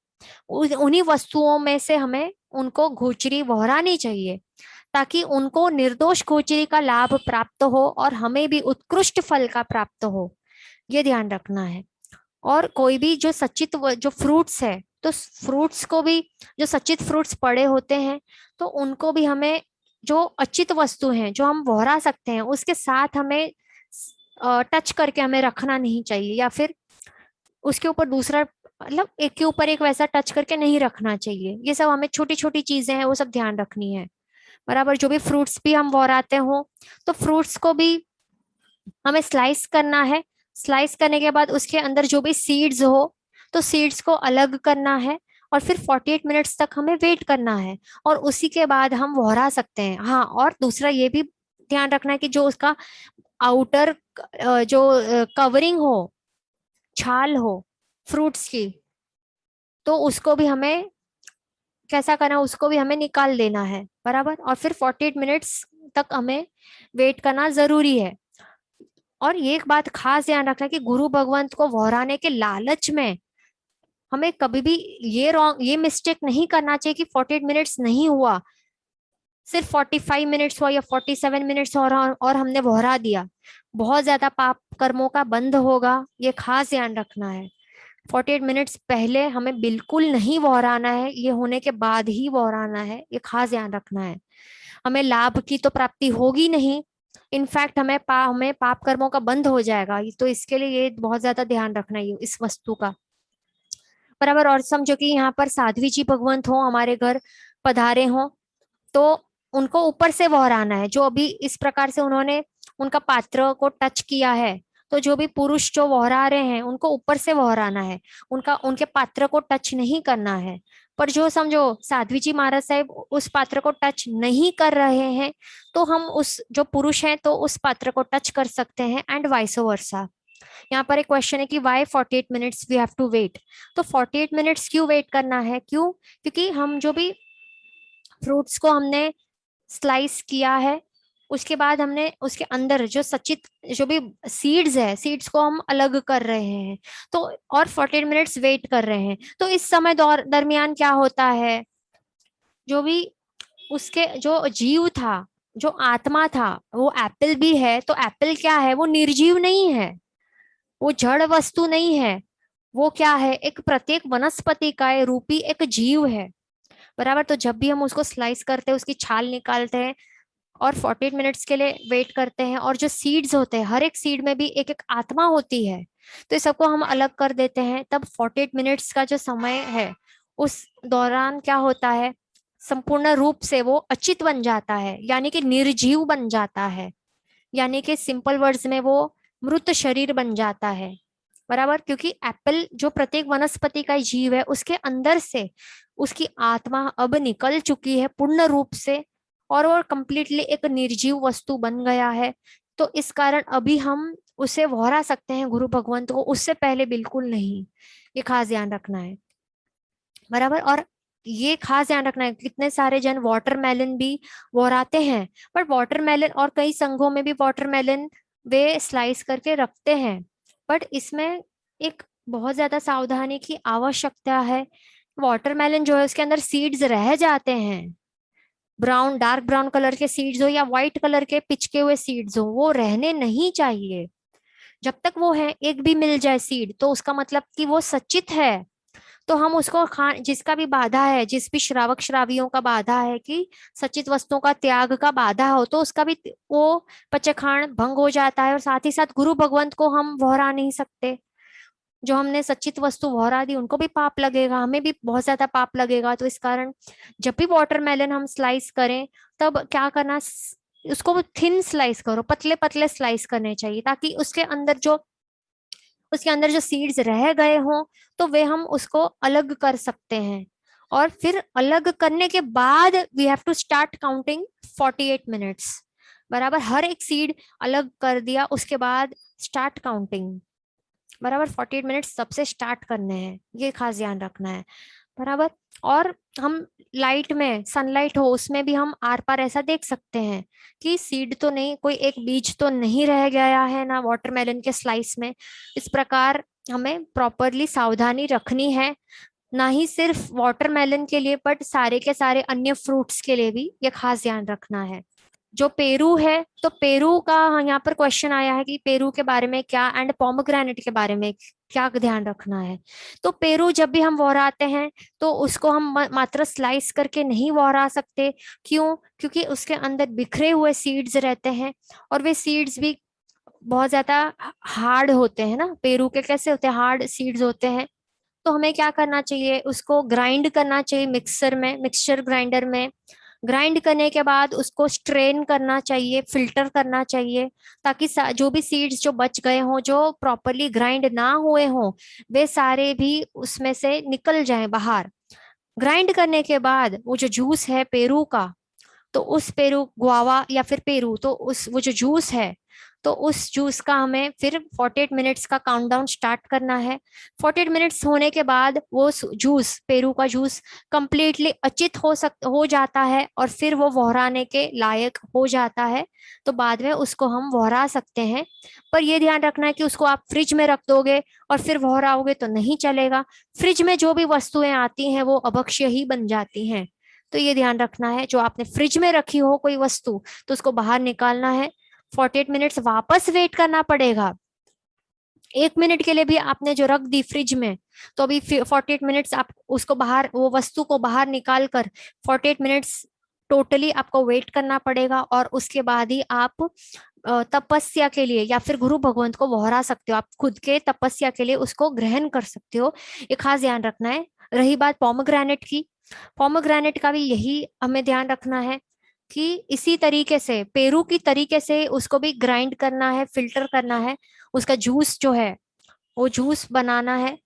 Speaker 1: उन्हीं वस्तुओं में से हमें उनको गोचरी वहरानी चाहिए, ताकि उनको निर्दोष गोचरी का लाभ प्राप्त हो और हमें भी उत्कृष्ट फल का प्राप्त हो, ये ध्यान रखना है। और कोई भी जो सचित जो फ्रूट्स है, तो फ्रूट्स को भी, जो सचित फ्रूट्स पड़े होते हैं तो उनको भी हमें, जो अचित वस्तु हैं जो हम वहरा सकते हैं उसके साथ हमें टच करके हमें रखना नहीं चाहिए, या फिर उसके ऊपर दूसरा, मतलब एक के ऊपर एक वैसा टच करके नहीं रखना चाहिए। ये सब हमें छोटी छोटी चीजें हैं वो सब ध्यान रखनी है। बराबर। जो भी फ्रूट्स भी हम वहराते हो तो फ्रूट्स को भी हमें स्लाइस करना है। स्लाइस करने के बाद उसके अंदर जो भी सीड्स हो तो सीड्स को अलग करना है, और फिर 48 मिनट्स तक हमें वेट करना है, और उसी के बाद हम वहरा सकते हैं। हाँ, और दूसरा ये भी ध्यान रखना है कि जो उसका आउटर जो कवरिंग हो, छाल हो फ्रूट्स की, तो उसको भी हमें कैसा करना है, उसको भी हमें निकाल देना है। बराबर। और फिर 48 मिनट्स तक हमें वेट करना जरूरी है। और ये एक बात खास ध्यान रखना है कि गुरु भगवंत को वहराने के लालच में हमें कभी भी ये मिस्टेक नहीं करना चाहिए कि 48 मिनट्स नहीं हुआ, सिर्फ 45 मिनट्स हुआ या 47 मिनट्स और हमने वहरा दिया, बहुत ज्यादा पाप कर्मों का बंध होगा, ये खास ध्यान रखना है। 48 मिनट्स पहले हमें बिल्कुल नहीं वहराना है, ये होने के बाद ही वहराना है, ये खास ध्यान रखना है। हमें लाभ की तो प्राप्ति होगी नहीं, इनफैक्ट हमें पाप कर्मों का बंध हो जाएगा। तो इसके लिए ये बहुत ज्यादा ध्यान रखना है इस वस्तु का। बराबर। और समझो कि यहाँ पर साध्वी जी भगवंत हो, हमारे घर पधारे हो, तो उनको ऊपर से वहराना है। जो अभी इस प्रकार से उन्होंने उनका पात्र को टच किया है, तो जो भी पुरुष जो वहरा रहे हैं उनको ऊपर से वहराना है, उनके पात्र को टच नहीं करना है। पर जो समझो साध्वी जी महाराज साहब उस पात्र को टच नहीं कर रहे हैं, तो हम उस जो पुरुष हैं तो उस पात्र को टच कर सकते हैं, एंड वाइस वर्सा। यहाँ पर एक क्वेश्चन है कि why 48 minutes we have to wait. तो 48 मिनट्स क्यों वेट करना है, क्यों? क्योंकि हम जो भी फ्रूट्स को हमने स्लाइस किया है, उसके बाद हमने उसके अंदर जो सचित जो भी सीड्स है, सीड्स को हम अलग कर रहे हैं, तो और 48 मिनट्स वेट कर रहे हैं। तो इस समय दरमियान क्या होता है, जो भी उसके जो जीव था, जो आत्मा था, वो एप्पल भी है तो एप्पल क्या है, वो निर्जीव नहीं है, वो जड़ वस्तु नहीं है, वो क्या है, एक प्रत्येक वनस्पति का रूपी एक जीव है। बराबर। तो जब भी हम उसको स्लाइस करते हैं, उसकी छाल निकालते हैं और 48 मिनट्स के लिए वेट करते हैं, और जो सीड्स होते हैं हर एक सीड में भी एक एक आत्मा होती है, तो इस सबको हम अलग कर देते हैं। तब 48 मिनट्स का जो समय है उस दौरान क्या होता है, संपूर्ण रूप से वो अचित बन जाता है, यानी कि निर्जीव बन जाता है, यानी कि सिंपल वर्ड्स में वो मृत शरीर बन जाता है। बराबर। क्योंकि एप्पल जो प्रत्येक वनस्पति का जीव है उसके अंदर से उसकी आत्मा अब निकल चुकी है पूर्ण रूप से, और वो कंप्लीटली एक निर्जीव वस्तु बन गया है। तो इस कारण अभी हम उसे वहरा सकते हैं गुरु भगवंत को, उससे पहले बिल्कुल नहीं। ये खास ध्यान रखना है। बराबर। और ये खास ध्यान रखना है, कितने सारे जन वाटरमेलन भी वहराते हैं, बट वाटरमेलन और कई संघों में भी वाटरमेलन वे स्लाइस करके रखते हैं, बट इसमें एक बहुत ज्यादा सावधानी की आवश्यकता है। वाटरमेलन जो है उसके अंदर सीड्स रह जाते हैं, ब्राउन डार्क ब्राउन कलर के सीड्स हो या व्हाइट कलर के पिचके हुए सीड्स हो, वो रहने नहीं चाहिए। जब तक वो है, एक भी मिल जाए सीड तो उसका मतलब कि वो सच्चित है, तो हम उसको खा, जिसका भी बाधा है, जिस भी श्रावक श्रावियों का बाधा है कि सचित वस्तुओं का त्याग का बाधा हो, तो उसका भी वो पचखाण भंग हो जाता है, और साथ ही साथ गुरु भगवंत को हम वहरा नहीं सकते। जो हमने सच्चित वस्तु वोहरा दी उनको भी पाप लगेगा, हमें भी बहुत ज्यादा पाप लगेगा। तो इस कारण जब भी वाटरमेलन हम स्लाइस करें तब क्या करना, उसको थिन स्लाइस करो, पतले पतले स्लाइस करने चाहिए, ताकि उसके अंदर जो सीड्स रह गए हों तो वे हम उसको अलग कर सकते हैं। और फिर अलग करने के बाद we have to start counting 48 minutes. बराबर, हर एक सीड अलग कर दिया उसके बाद स्टार्ट काउंटिंग, बराबर 48 मिनट्स सबसे स्टार्ट करने हैं, ये खास ध्यान रखना है। बराबर। और हम लाइट में, सनलाइट हो उसमें भी हम आर पार ऐसा देख सकते हैं कि सीड तो नहीं, कोई एक बीज तो नहीं रह गया है ना वाटरमेलन के स्लाइस में। इस प्रकार हमें प्रॉपरली सावधानी रखनी है, ना ही सिर्फ वाटरमेलन के लिए बट सारे के सारे अन्य फ्रूट्स के लिए भी ये खास ध्यान रखना है। जो पेरू है, तो पेरू का यहाँ पर क्वेश्चन आया है कि पेरू के बारे में क्या, एंड पोमग्रेनेट के बारे में क्या ध्यान रखना है। तो पेरू जब भी हम वोहराते हैं तो उसको हम मात्र स्लाइस करके नहीं वोहरा सकते। क्यों? क्योंकि उसके अंदर बिखरे हुए सीड्स रहते हैं, और वे सीड्स भी बहुत ज्यादा हार्ड होते हैं ना, पेरू के कैसे होते हैं, हार्ड सीड्स होते हैं। तो हमें क्या करना चाहिए, उसको ग्राइंड करना चाहिए मिक्सर में, मिक्सचर ग्राइंडर में। ग्राइंड करने के बाद उसको स्ट्रेन करना चाहिए, फिल्टर करना चाहिए, ताकि जो भी सीड्स जो बच गए हों, जो प्रॉपरली ग्राइंड ना हुए हों, वे सारे भी उसमें से निकल जाएं बाहर। ग्राइंड करने के बाद वो जो जूस है पेरू का, तो उस पेरू गुआवा या फिर पेरू, तो उस वो जो जूस है, तो उस जूस का हमें फिर 48 मिनट्स का काउंटडाउन स्टार्ट करना है। 48 मिनट्स होने के बाद वो जूस, पेरू का जूस कंप्लीटली अचित हो जाता है, और फिर वो वोहराने के लायक हो जाता है। तो बाद में उसको हम वोहरा सकते हैं। पर ये ध्यान रखना है कि उसको आप फ्रिज में रख दोगे और फिर वोहराओगे तो नहीं चलेगा। फ्रिज में जो भी वस्तुएं आती हैं वो अभक्ष्य ही बन जाती हैं। तो ये ध्यान रखना है, जो आपने फ्रिज में रखी हो कोई वस्तु तो उसको बाहर निकालना है। 48 मिनट्स वापस वेट करना पड़ेगा। 1 मिनट के लिए भी आपने जो रख दी फ्रिज में, तो अभी 48 मिनट्स आप उसको बाहर, वो वस्तु को बाहर निकाल कर 48 मिनट्स टोटली आपको वेट करना पड़ेगा। और उसके बाद ही आप तपस्या के लिए या फिर गुरु भगवंत को वोहरा सकते हो, आप खुद के तपस्या के लिए उसको ग्रहण कर सकते हो। ये खास ध्यान रखना है। रही बात पोमग्रेनेट की, पोमग्रेनेट का भी यही हमें ध्यान रखना है कि इसी तरीके से, पेरू की तरीके से उसको भी ग्राइंड करना है, फिल्टर करना है, उसका जूस जो है वो जूस बनाना है,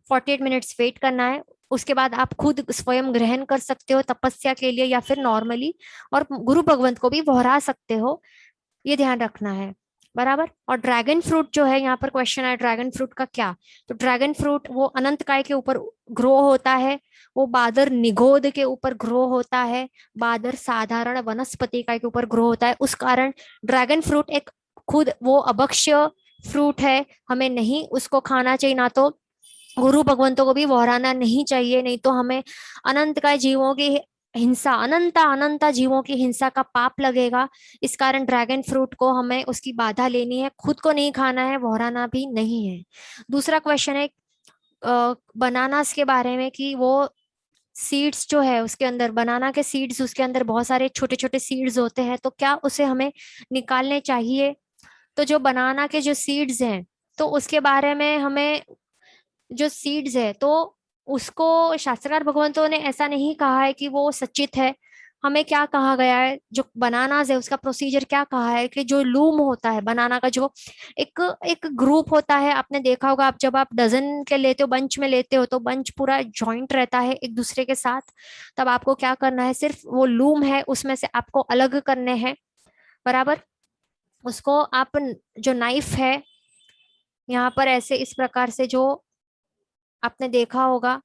Speaker 1: 48 मिनट्स वेट करना है। उसके बाद आप खुद स्वयं ग्रहण कर सकते हो तपस्या के लिए या फिर नॉर्मली, और गुरु भगवंत को भी वोहरा सकते हो। ये ध्यान रखना है। बराबर। और ड्रैगन फ्रूट जो है, यहाँ पर क्वेश्चन है ड्रैगन फ्रूट का क्या। तो ड्रैगन फ्रूट वो अनंत काय के ऊपर ग्रो होता है, वो बादर निगोद के ऊपर ग्रो होता है, बादर साधारण वनस्पति काय के ऊपर ग्रो होता है। उस कारण ड्रैगन फ्रूट एक खुद वो अभक्ष्य फ्रूट है, हमें नहीं उसको खाना चाहिए, ना तो गुरु भगवंतों को भी वहराना नहीं चाहिए, नहीं तो हमें अनंत काय जीवों की हिंसा, अनंता अनंता जीवों की हिंसा का पाप लगेगा। इस कारण ड्रैगन फ्रूट को हमें उसकी बाधा लेनी है, खुद को नहीं खाना है, वहराना भी नहीं है। दूसरा क्वेश्चन है बनानास के बारे में कि वो सीड्स जो है उसके अंदर, बनाना के सीड्स, उसके अंदर बहुत सारे छोटे छोटे सीड्स होते हैं, तो क्या उसे हमें निकालने चाहिए। तो जो बनाना के जो सीड्स हैं, तो उसके बारे में हमें, जो सीड्स है तो उसको शास्त्रकार भगवंतों ने ऐसा नहीं कहा है कि वो सचित है। हमें क्या कहा गया है, जो बनानाज है उसका प्रोसीजर क्या कहा है कि जो लूम होता है बनाना का, जो एक एक ग्रुप होता है, आपने देखा होगा, आप जब आप डजन के लेते हो, बंच में लेते हो, तो बंच पूरा जॉइंट रहता है एक दूसरे के साथ। तब आपको क्या करना है, सिर्फ वो लूम है उसमें से आपको अलग करने हैं। बराबर। उसको आप, जो नाइफ है यहाँ पर ऐसे इस प्रकार से, जो आपने देखा होगा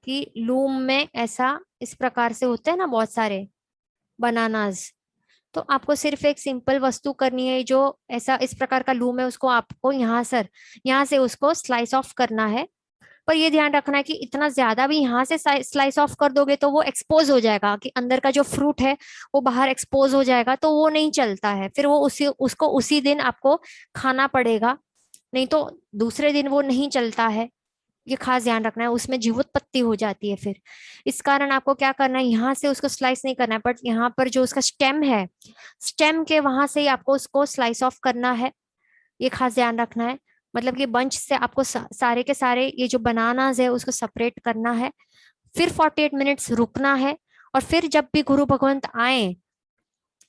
Speaker 1: कि लूम में ऐसा इस प्रकार से होते हैं ना बहुत सारे बनानाज, तो आपको सिर्फ एक सिंपल वस्तु करनी है, जो ऐसा इस प्रकार का लूम है उसको आपको यहाँ से उसको स्लाइस ऑफ करना है। पर ये ध्यान रखना है कि इतना ज्यादा भी यहाँ से स्लाइस ऑफ कर दोगे तो वो एक्सपोज हो जाएगा, कि अंदर का जो फ्रूट है वो बाहर एक्सपोज हो जाएगा, तो वो नहीं चलता है, फिर वो उसको उसी दिन आपको खाना पड़ेगा, नहीं तो दूसरे दिन वो नहीं चलता है। ये खास ध्यान रखना है, उसमें जीवोत्पत्ति हो जाती है फिर। इस कारण आपको क्या करना है, यहाँ से उसको स्लाइस नहीं करना है, बट यहाँ पर जो उसका स्टेम है, स्टेम के वहां से ही आपको उसको स्लाइस ऑफ करना है। ये खास ध्यान रखना है। मतलब कि बंच से आपको सारे के सारे ये जो बनानाज है उसको सेपरेट करना है, फिर 48 मिनट्स रुकना है, और फिर जब भी गुरु भगवंत आए,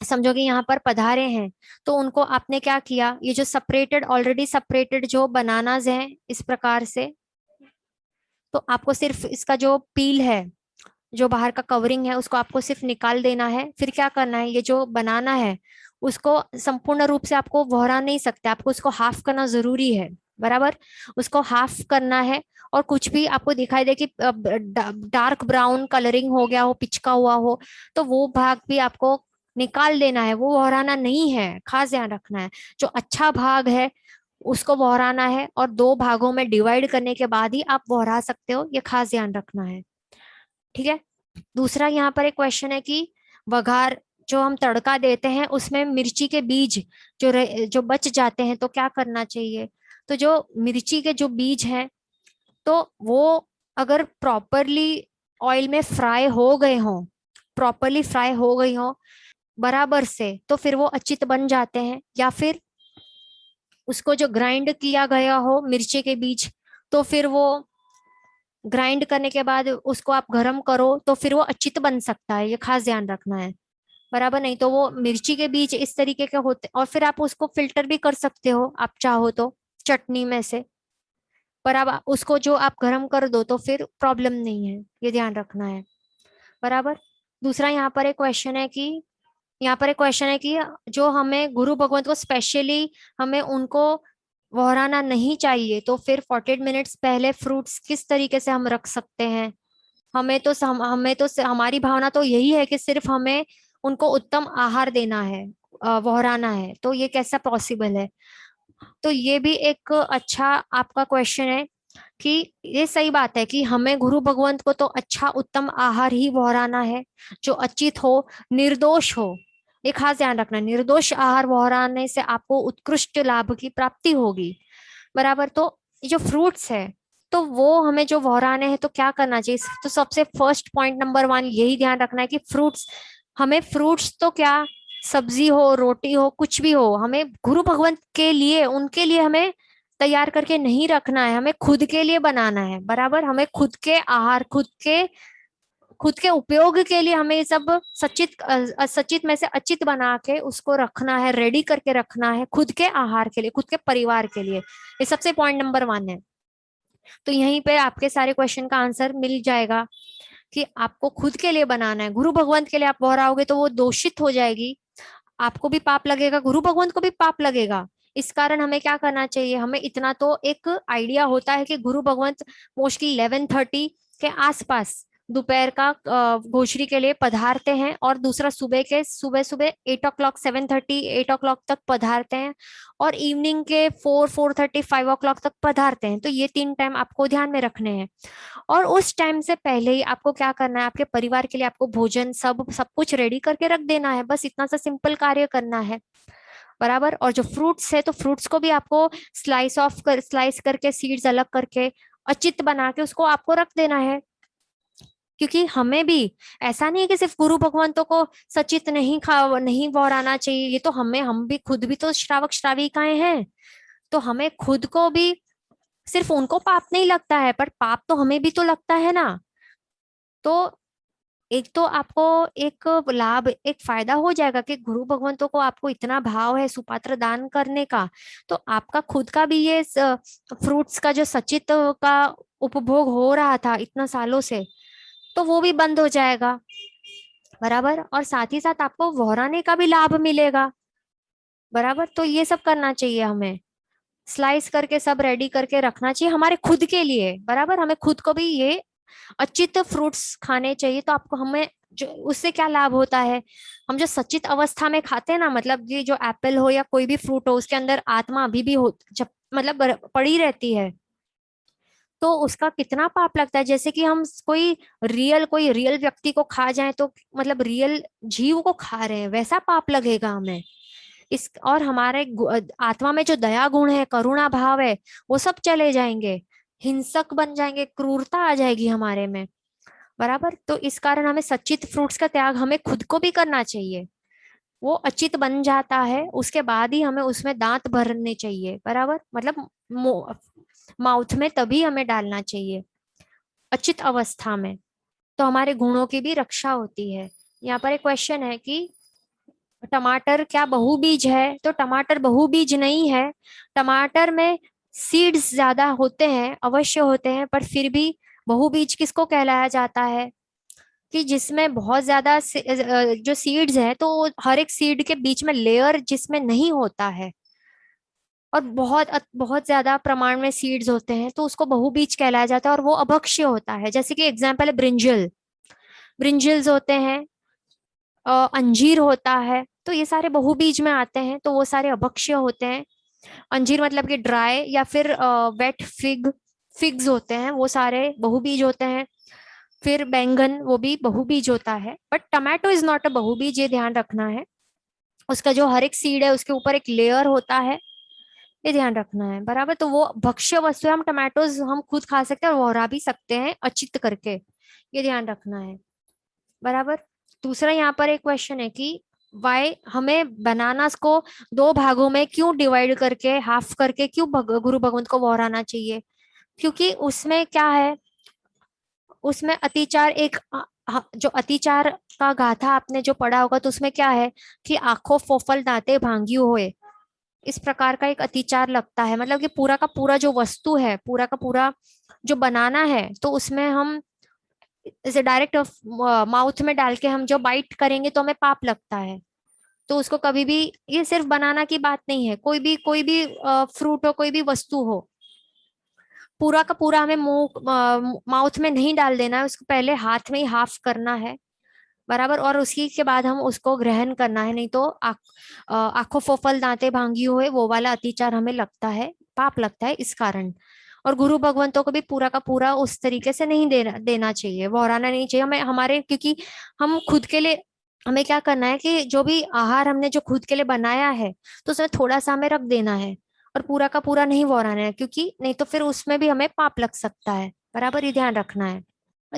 Speaker 1: समझो कि यहाँ पर पधारे हैं, तो उनको आपने क्या किया, ये जो सेपरेटेड ऑलरेडी सेपरेटेड जो बनानाज हैं इस प्रकार से, तो आपको सिर्फ इसका जो पील है, जो बाहर का कवरिंग है, उसको आपको सिर्फ निकाल देना है। फिर क्या करना है, ये जो बनाना है उसको संपूर्ण रूप से आपको वहरा नहीं सकते, आपको उसको हाफ करना जरूरी है, बराबर। उसको हाफ करना है, और कुछ भी आपको दिखाई दे कि डार्क ब्राउन कलरिंग हो गया हो, पिचका हुआ हो, तो वो भाग भी आपको निकाल देना है, वो वहराना नहीं है, खास ध्यान रखना है। जो अच्छा भाग है उसको वहराना है, और दो भागों में डिवाइड करने के बाद ही आप वहरा सकते हो, ये खास ध्यान रखना है, ठीक है। दूसरा यहाँ पर एक क्वेश्चन है कि वघार जो हम तड़का देते हैं उसमें मिर्ची के बीज जो बच जाते हैं तो क्या करना चाहिए। तो जो मिर्ची के जो बीज हैं, तो वो अगर प्रॉपरली ऑयल में फ्राई हो गए हों, प्रॉपरली फ्राई हो गई हो बराबर से, तो फिर वो अच्छित बन जाते हैं। या फिर उसको जो ग्राइंड किया गया हो मिर्ची के बीज, तो फिर वो ग्राइंड करने के बाद उसको आप गर्म करो तो फिर वो अचित बन सकता है, ये खास ध्यान रखना है, बराबर। नहीं तो वो मिर्ची के बीज इस तरीके के होते, और फिर आप उसको फिल्टर भी कर सकते हो आप चाहो तो चटनी में से, पर अब उसको जो आप गर्म कर दो तो फिर प्रॉब्लम नहीं है, ये ध्यान रखना है, बराबर। दूसरा यहाँ पर एक क्वेश्चन है कि यहाँ पर एक क्वेश्चन है कि जो हमें गुरु भगवंत को स्पेशली हमें उनको वहराना नहीं चाहिए, तो फिर 48 मिनट्स पहले फ्रूट्स किस तरीके से हम रख सकते हैं। हमारी भावना तो यही है कि सिर्फ हमें उनको उत्तम आहार देना है, वहराना है, तो ये कैसा पॉसिबल है। तो ये भी एक अच्छा आपका क्वेश्चन है कि ये सही बात है कि हमें गुरु भगवंत को तो अच्छा उत्तम आहार ही वहराना है, जो अचित हो, निर्दोष हो, ये खास ध्यान रखना। निर्दोष आहार वहराने से आपको उत्कृष्ट लाभ की प्राप्ति होगी, बराबर। तो ये जो फ्रूट्स है, तो वो हमें जो वहराने हैं तो क्या करना चाहिए। तो सबसे फर्स्ट पॉइंट नंबर 1 यही ध्यान रखना है कि फ्रूट्स, हमें फ्रूट्स तो क्या, सब्जी हो रोटी हो कुछ भी हो, हमें गुरु भगवंत के लिए उनके लिए हमें तैयार करके नहीं रखना है, हमें खुद के लिए बनाना है, बराबर। हमें खुद के आहार, खुद के उपयोग के लिए हमें ये सब सचित में से अचित बना के उसको रखना है, रेडी करके रखना है खुद के आहार के लिए, खुद के परिवार के लिए। ये सबसे पॉइंट नंबर 1 है। तो यहीं पे आपके सारे क्वेश्चन का आंसर मिल जाएगा कि आपको खुद के लिए बनाना है। गुरु भगवंत के लिए आप दोहराओगे तो वो दूषित हो जाएगी, आपको भी पाप लगेगा, गुरु भगवंत को भी पाप लगेगा। इस कारण हमें क्या करना चाहिए, हमें इतना तो एक आइडिया होता है कि गुरु भगवंत मोस्टली 11:30 के आसपास दोपहर का भोजरी के लिए पधारते हैं, और दूसरा सुबह सुबह 8 o'clock 7:30 8 o'clock तक पधारते हैं, और इवनिंग के 4:30 5 o'clock तक पधारते हैं। तो ये 3 टाइम आपको ध्यान में रखने हैं, और उस टाइम से पहले ही आपको क्या करना है, आपके परिवार के लिए आपको भोजन सब सब कुछ रेडी करके रख देना है, बस इतना सा सिंपल कार्य करना है, बराबर। और जो फ्रूट्स है, तो फ्रूट्स को भी आपको स्लाइस करके सीड्स अलग करके अचित बना के उसको आपको रख देना है। क्योंकि हमें भी ऐसा नहीं है कि सिर्फ गुरु भगवंतों को सचित नहीं वौराना चाहिए, ये तो हम भी खुद भी तो श्रावक श्राविकाएं हैं, तो हमें खुद को भी, सिर्फ उनको पाप नहीं लगता है पर पाप तो हमें भी तो लगता है ना। तो एक तो आपको एक लाभ, एक फायदा हो जाएगा कि गुरु भगवंतों को आपको इतना भाव है सुपात्र दान करने का, तो आपका खुद का भी ये फ्रूट्स का जो सचित का उपभोग हो रहा था इतना सालों से, तो वो भी बंद हो जाएगा, बराबर। और साथ ही साथ आपको वहराने का भी लाभ मिलेगा, बराबर। तो ये सब करना चाहिए हमें, स्लाइस करके सब रेडी करके रखना चाहिए हमारे खुद के लिए, बराबर। हमें खुद को भी ये अचित फ्रूट्स खाने चाहिए। तो आपको हमें जो उससे क्या लाभ होता है, हम जो सचित अवस्था में खाते हैं ना, मतलब ये जो एप्पल हो या कोई भी फ्रूट हो उसके अंदर आत्मा अभी भी हो, जब मतलब पड़ी रहती है, तो उसका कितना पाप लगता है। जैसे कि हम कोई रियल व्यक्ति को खा जाए तो मतलब रियल जीव को खा रहे हैं, वैसा पाप लगेगा हमें। इस और हमारे आत्मा में जो दया गुण है, करुणा भाव है, वो सब चले जाएंगे, हिंसक बन जाएंगे, क्रूरता आ जाएगी हमारे में, बराबर। तो इस कारण हमें सचित फ्रूट्स का त्याग हमें खुद को भी करना चाहिए, वो अचित बन जाता है, उसके बाद ही हमें उसमें दांत भरने चाहिए, बराबर, मतलब माउथ में तभी हमें डालना चाहिए अचित अवस्था में, तो हमारे गुणों की भी रक्षा होती है। यहाँ पर एक क्वेश्चन है कि टमाटर क्या बहुबीज है? तो टमाटर बहुबीज नहीं है। टमाटर में सीड्स ज्यादा होते हैं, अवश्य होते हैं, पर फिर भी बहुबीज किसको कहलाया जाता है? कि जिसमें बहुत ज्यादा जो सीड्स है, तो हर एक सीड के बीच में लेयर जिसमें नहीं होता है, और बहुत बहुत ज्यादा प्रमाण में सीड्स होते हैं, तो उसको बहुबीज कहलाया जाता है, और वो अभक्ष्य होता है। जैसे कि एग्जाम्पल है ब्रिंजल, ब्रिंजल्स होते हैं, अंजीर होता है, तो ये सारे बहुबीज में आते हैं, तो वो सारे अभक्ष्य होते हैं। अंजीर मतलब कि ड्राई, या फिर वेट फिग्स होते हैं, वो सारे बहुबीज होते हैं। फिर बैंगन, वो भी बहुबीज होता है, but tomato is not a बहुबीज, ये ध्यान रखना है। उसका जो हर एक सीड है उसके ऊपर एक लेयर होता है, ये ध्यान रखना है, बराबर। तो वो भक्ष्य वस्तु है, हम टमाटोज हम खुद खा सकते हैं और वोरा भी सकते हैं अचित करके, ये ध्यान रखना है, बराबर। दूसरा यहाँ पर एक क्वेश्चन है कि वाई हमें बनानास को दो भागों में क्यों डिवाइड करके, हाफ करके क्यों गुरु भगवंत को वोराना चाहिए? क्योंकि उसमें क्या है, उसमें अतिचार एक जो अतिचार का गाथा आपने जो पढ़ा होगा, तो उसमें क्या है कि आंखों फोफल दांते भांगियो होए, इस प्रकार का एक अतिचार लगता है। मतलब कि पूरा का पूरा जो वस्तु है, पूरा का पूरा जो बनाना है, तो उसमें हम इसे डायरेक्ट माउथ में डाल के हम जो बाइट करेंगे तो हमें पाप लगता है। तो उसको कभी भी, ये सिर्फ बनाना की बात नहीं है, कोई भी फ्रूट हो, कोई भी वस्तु हो, पूरा का पूरा हमें मुंह माउथ में नहीं डाल देना है, उसको पहले हाथ में ही हाफ करना है, बराबर, और उसी के बाद हम उसको ग्रहण करना है, नहीं तो आंखों फोफल दांते भांगी हुए वो वाला अतिचार हमें लगता है, पाप लगता है इस कारण। और गुरु भगवंतों को भी पूरा का पूरा उस तरीके से नहीं देना चाहिए, वहराना नहीं चाहिए हमें हमारे, क्योंकि हम खुद के लिए, हमें क्या करना है कि जो भी आहार हमने जो खुद के लिए बनाया है, तो उसमें थोड़ा सा हमें रख देना है, और पूरा का पूरा नहीं वहराना है, क्योंकि नहीं तो फिर उसमें भी हमें पाप लग सकता है, बराबर, ये ध्यान रखना है।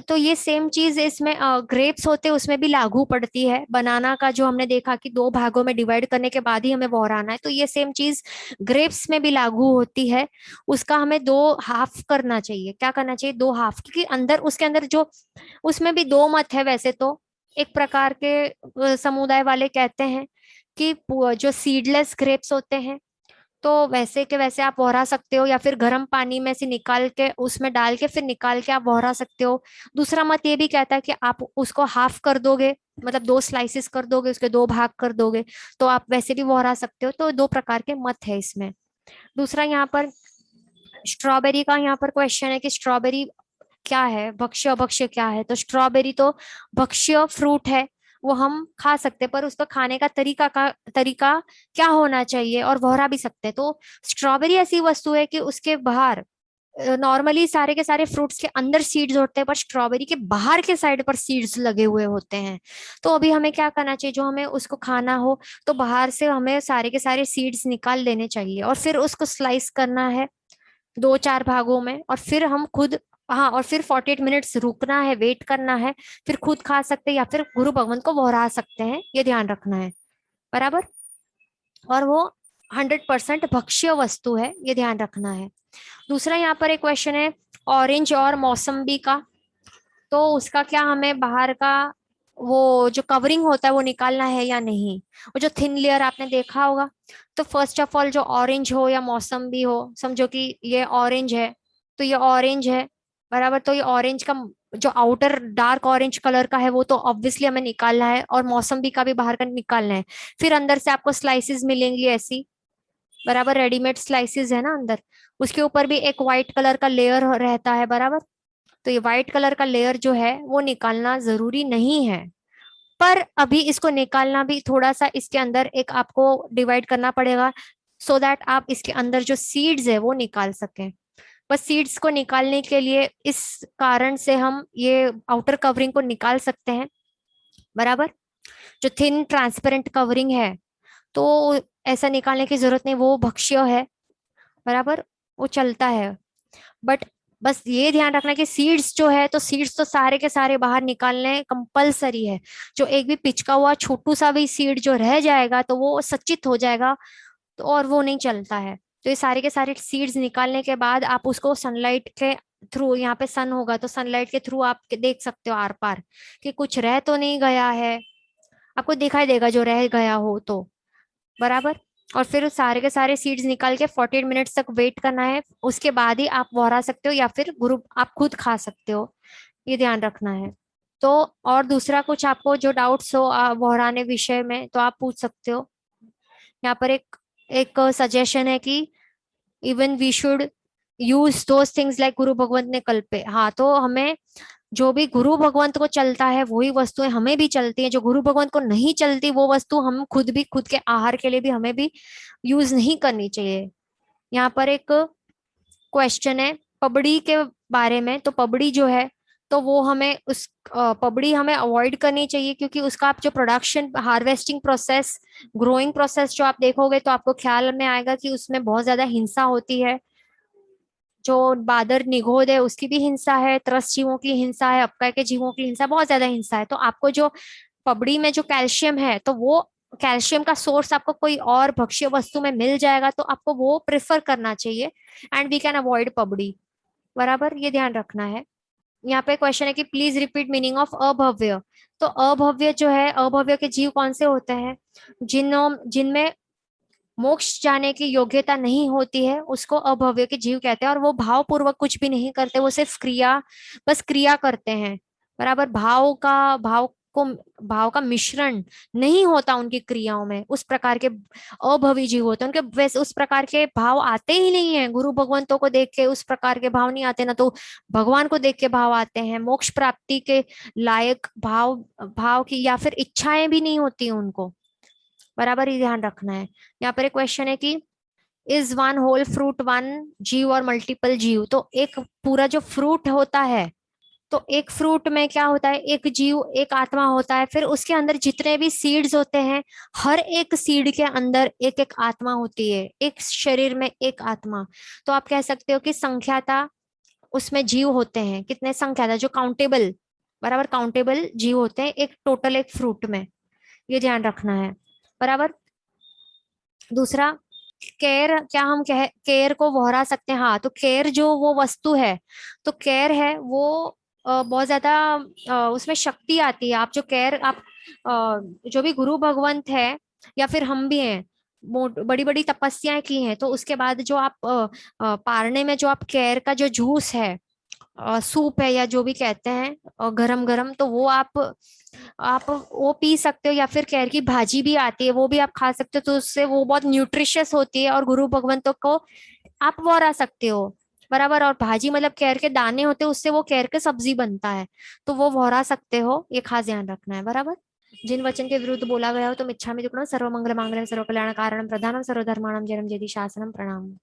Speaker 1: तो ये सेम चीज इसमें ग्रेप्स होते हैं उसमें भी लागू पड़ती है। बनाना का जो हमने देखा कि दो भागों में डिवाइड करने के बाद ही हमें वोराना है, तो ये सेम चीज ग्रेप्स में भी लागू होती है। उसका हमें दो हाफ करना चाहिए, क्या करना चाहिए, दो हाफ, क्योंकि अंदर उसके अंदर जो, उसमें भी दो मत है वैसे तो। एक प्रकार के समुदाय वाले कहते हैं कि जो सीडलेस ग्रेप्स होते हैं, तो वैसे के वैसे आप वोरा सकते हो, या फिर गर्म पानी में से निकाल के उसमें डाल के फिर निकाल के आप वोरा सकते हो। दूसरा मत ये भी कहता है कि आप उसको हाफ कर दोगे, मतलब दो स्लाइसिस कर दोगे, उसके दो भाग कर दोगे, तो आप वैसे भी वोरा सकते हो। तो दो प्रकार के मत है इसमें। दूसरा यहाँ पर स्ट्रॉबेरी का यहाँ पर क्वेश्चन है कि स्ट्रॉबेरी क्या है, भक्ष्य अभक्ष्य क्या है? तो स्ट्रॉबेरी तो भक्ष्य फ्रूट है, वो हम खा सकते हैं, पर उसको खाने का तरीका क्या होना चाहिए, और वहरा भी सकते हैं। तो स्ट्रॉबेरी ऐसी वस्तु है कि उसके बाहर, नॉर्मली सारे के सारे फ्रूट्स के अंदर सीड्स होते हैं, पर स्ट्रॉबेरी के बाहर के साइड पर सीड्स लगे हुए होते हैं। तो अभी हमें क्या करना चाहिए, जो हमें उसको खाना हो, तो बाहर से हमें सारे के सारे सीड्स निकाल लेने चाहिए, और फिर उसको स्लाइस करना है दो चार भागों में, और फिर हम खुद, हाँ, और फिर 48 मिनट्स रुकना है, वेट करना है, फिर खुद खा सकते हैं, या फिर गुरु भगवंत को वहरा सकते हैं, ये ध्यान रखना है, बराबर। और वो 100% भक्ष्य वस्तु है, ये ध्यान रखना है। दूसरा यहाँ पर एक क्वेश्चन है ऑरेंज और मौसम्बी का, तो उसका क्या हमें बाहर का वो जो कवरिंग होता है वो निकालना है या नहीं? वो जो थिन लेयर आपने देखा होगा। तो फर्स्ट ऑफ ऑल जो ऑरेंज हो या मौसम्बी हो, समझो कि ये ऑरेंज है, तो ये ऑरेंज है, बराबर। तो ये ऑरेंज का जो आउटर डार्क ऑरेंज कलर का है वो तो ऑब्वियसली हमें निकालना है, और मौसम्बी का भी बाहर का निकालना है। फिर अंदर से आपको स्लाइसिस मिलेंगी ऐसी, बराबर, रेडीमेड स्लाइसिस है ना अंदर, उसके ऊपर भी एक व्हाइट कलर का लेयर रहता है, बराबर। तो ये व्हाइट कलर का लेयर जो है वो निकालना जरूरी नहीं है, पर अभी इसको निकालना भी थोड़ा सा, इसके अंदर एक आपको डिवाइड करना पड़ेगा, सो दैट आप इसके अंदर जो सीड्स है वो निकाल सकें। बस सीड्स को निकालने के लिए इस कारण से हम ये आउटर कवरिंग को निकाल सकते हैं, बराबर। जो थिन ट्रांसपेरेंट कवरिंग है, तो ऐसा निकालने की जरूरत नहीं, वो भक्ष्य है, बराबर, वो चलता है। बट बस ये ध्यान रखना कि सीड्स जो है, तो सीड्स तो सारे के सारे बाहर निकालने कंपलसरी है। जो एक भी पिचका हुआ छोटू सा भी सीड जो रह जाएगा तो वो सचित हो जाएगा, तो और वो नहीं चलता है। तो ये सारे के सारे सीड्स निकालने के बाद आप उसको सनलाइट के थ्रू, यहाँ पे सन होगा तो सनलाइट के थ्रू आप देख सकते हो आर पार कि कुछ रह तो नहीं गया है। आपको दिखाई देगा जो रह गया हो तो, बराबर। और फिर उस सारे के सारे सीड्स निकाल के 48 मिनट्स तक वेट करना है, उसके बाद ही आप बहरा सकते हो, या फिर ग्रुप आप खुद खा सकते हो। ये ध्यान रखना है। तो और दूसरा कुछ आपको जो डाउट्स हो बहराने विषय में, तो आप पूछ सकते हो। यहाँ पर एक एक सजेशन है कि even we should use those things like गुरु भगवंत ने कल्पे। हाँ, तो हमें जो भी गुरु भगवंत को चलता है वही वस्तुएं हमें भी चलती हैं, जो गुरु भगवंत को नहीं चलती वो वस्तु हम खुद भी, खुद के आहार के लिए भी हमें भी यूज नहीं करनी चाहिए। यहाँ पर एक क्वेश्चन है पबड़ी के बारे में। तो पबड़ी जो है, तो वो हमें उस पबड़ी हमें अवॉइड करनी चाहिए, क्योंकि उसका आप जो production, harvesting process, growing process जो आप देखोगे तो आपको ख्याल में आएगा कि उसमें बहुत ज्यादा हिंसा होती है। जो बादर निगोद है उसकी भी हिंसा है, त्रस्त जीवों की हिंसा है, अपका के जीवों की हिंसा, बहुत ज्यादा हिंसा है। तो आपको जो पबड़ी में जो कैल्शियम है, तो वो कैल्शियम का सोर्स आपको कोई और भक्ष्य वस्तु में मिल जाएगा, तो आपको वो प्रेफर करना चाहिए। एंड वी कैन अवॉइड पबड़ी, बराबर, ये ध्यान रखना है। यहाँ पे क्वेश्चन है कि प्लीज रिपीट मीनिंग ऑफ अभव्य। तो अभव्य जो है, अभव्य के जीव कौन से होते हैं? जिनों जिनमें मोक्ष जाने की योग्यता नहीं होती है उसको अभव्य के जीव कहते हैं। और वो भाव पूर्वक कुछ भी नहीं करते, वो सिर्फ क्रिया, बस क्रिया करते हैं, बराबर। भाव का मिश्रण नहीं होता उनकी क्रियाओं में, उस प्रकार के अभवी जीव होते हैं। उनके वैसे उस प्रकार के भाव आते ही नहीं है। गुरु भगवंतों को देख के उस प्रकार के भाव नहीं आते, ना तो भगवान को देख के भाव आते हैं। मोक्ष प्राप्ति के लायक भाव भाव की या फिर इच्छाएं भी नहीं होती उनको, बराबर, ही ध्यान रखना है। यहाँ पर एक क्वेश्चन है कि is one whole fruit one जीव और मल्टीपल जीव। तो एक पूरा जो फ्रूट होता है, तो एक फ्रूट में क्या होता है, एक जीव, एक आत्मा होता है। फिर उसके अंदर जितने भी सीड्स होते हैं, हर एक सीड के अंदर एक एक आत्मा होती है, एक शरीर में एक आत्मा। तो आप कह सकते हो कि संख्याता उसमें जीव होते हैं, कितने संख्याता, जो काउंटेबल, बराबर, काउंटेबल जीव होते हैं एक टोटल एक फ्रूट में। ये ध्यान रखना है, बराबर। दूसरा, केयर, क्या हम कह केयर को वहरा सकते हैं? हाँ, तो केयर जो वो वस्तु है, तो केयर है वो बहुत ज्यादा उसमें शक्ति आती है। आप जो केयर आप जो भी गुरु भगवंत है या फिर हम भी हैं, बड़ी बड़ी तपस्याएं की हैं, तो उसके बाद जो आप पारने में जो आप केयर का जो जूस है, सूप है, या जो भी कहते हैं, गरम गरम, तो वो आप वो पी सकते हो। या फिर केर की भाजी भी आती है, वो भी आप खा सकते हो, तो उससे वो बहुत न्यूट्रिशियस होती है और गुरु भगवंतों को आप वरा सकते हो, बराबर। और भाजी मतलब केर के दाने होते हैं, उससे वो केर के सब्जी बनता है, तो वो वरा सकते हो। ये खास ध्यान रखना है, बराबर। जिन वचन के विरुद्ध बोला गया हो तो इच्छामि दुक्कडम सर्व मंगल मांगल्यम सर्व कल्याण कारणम प्रधानम सर्व धर्माणम जन्म जयति शासनम प्रणाम।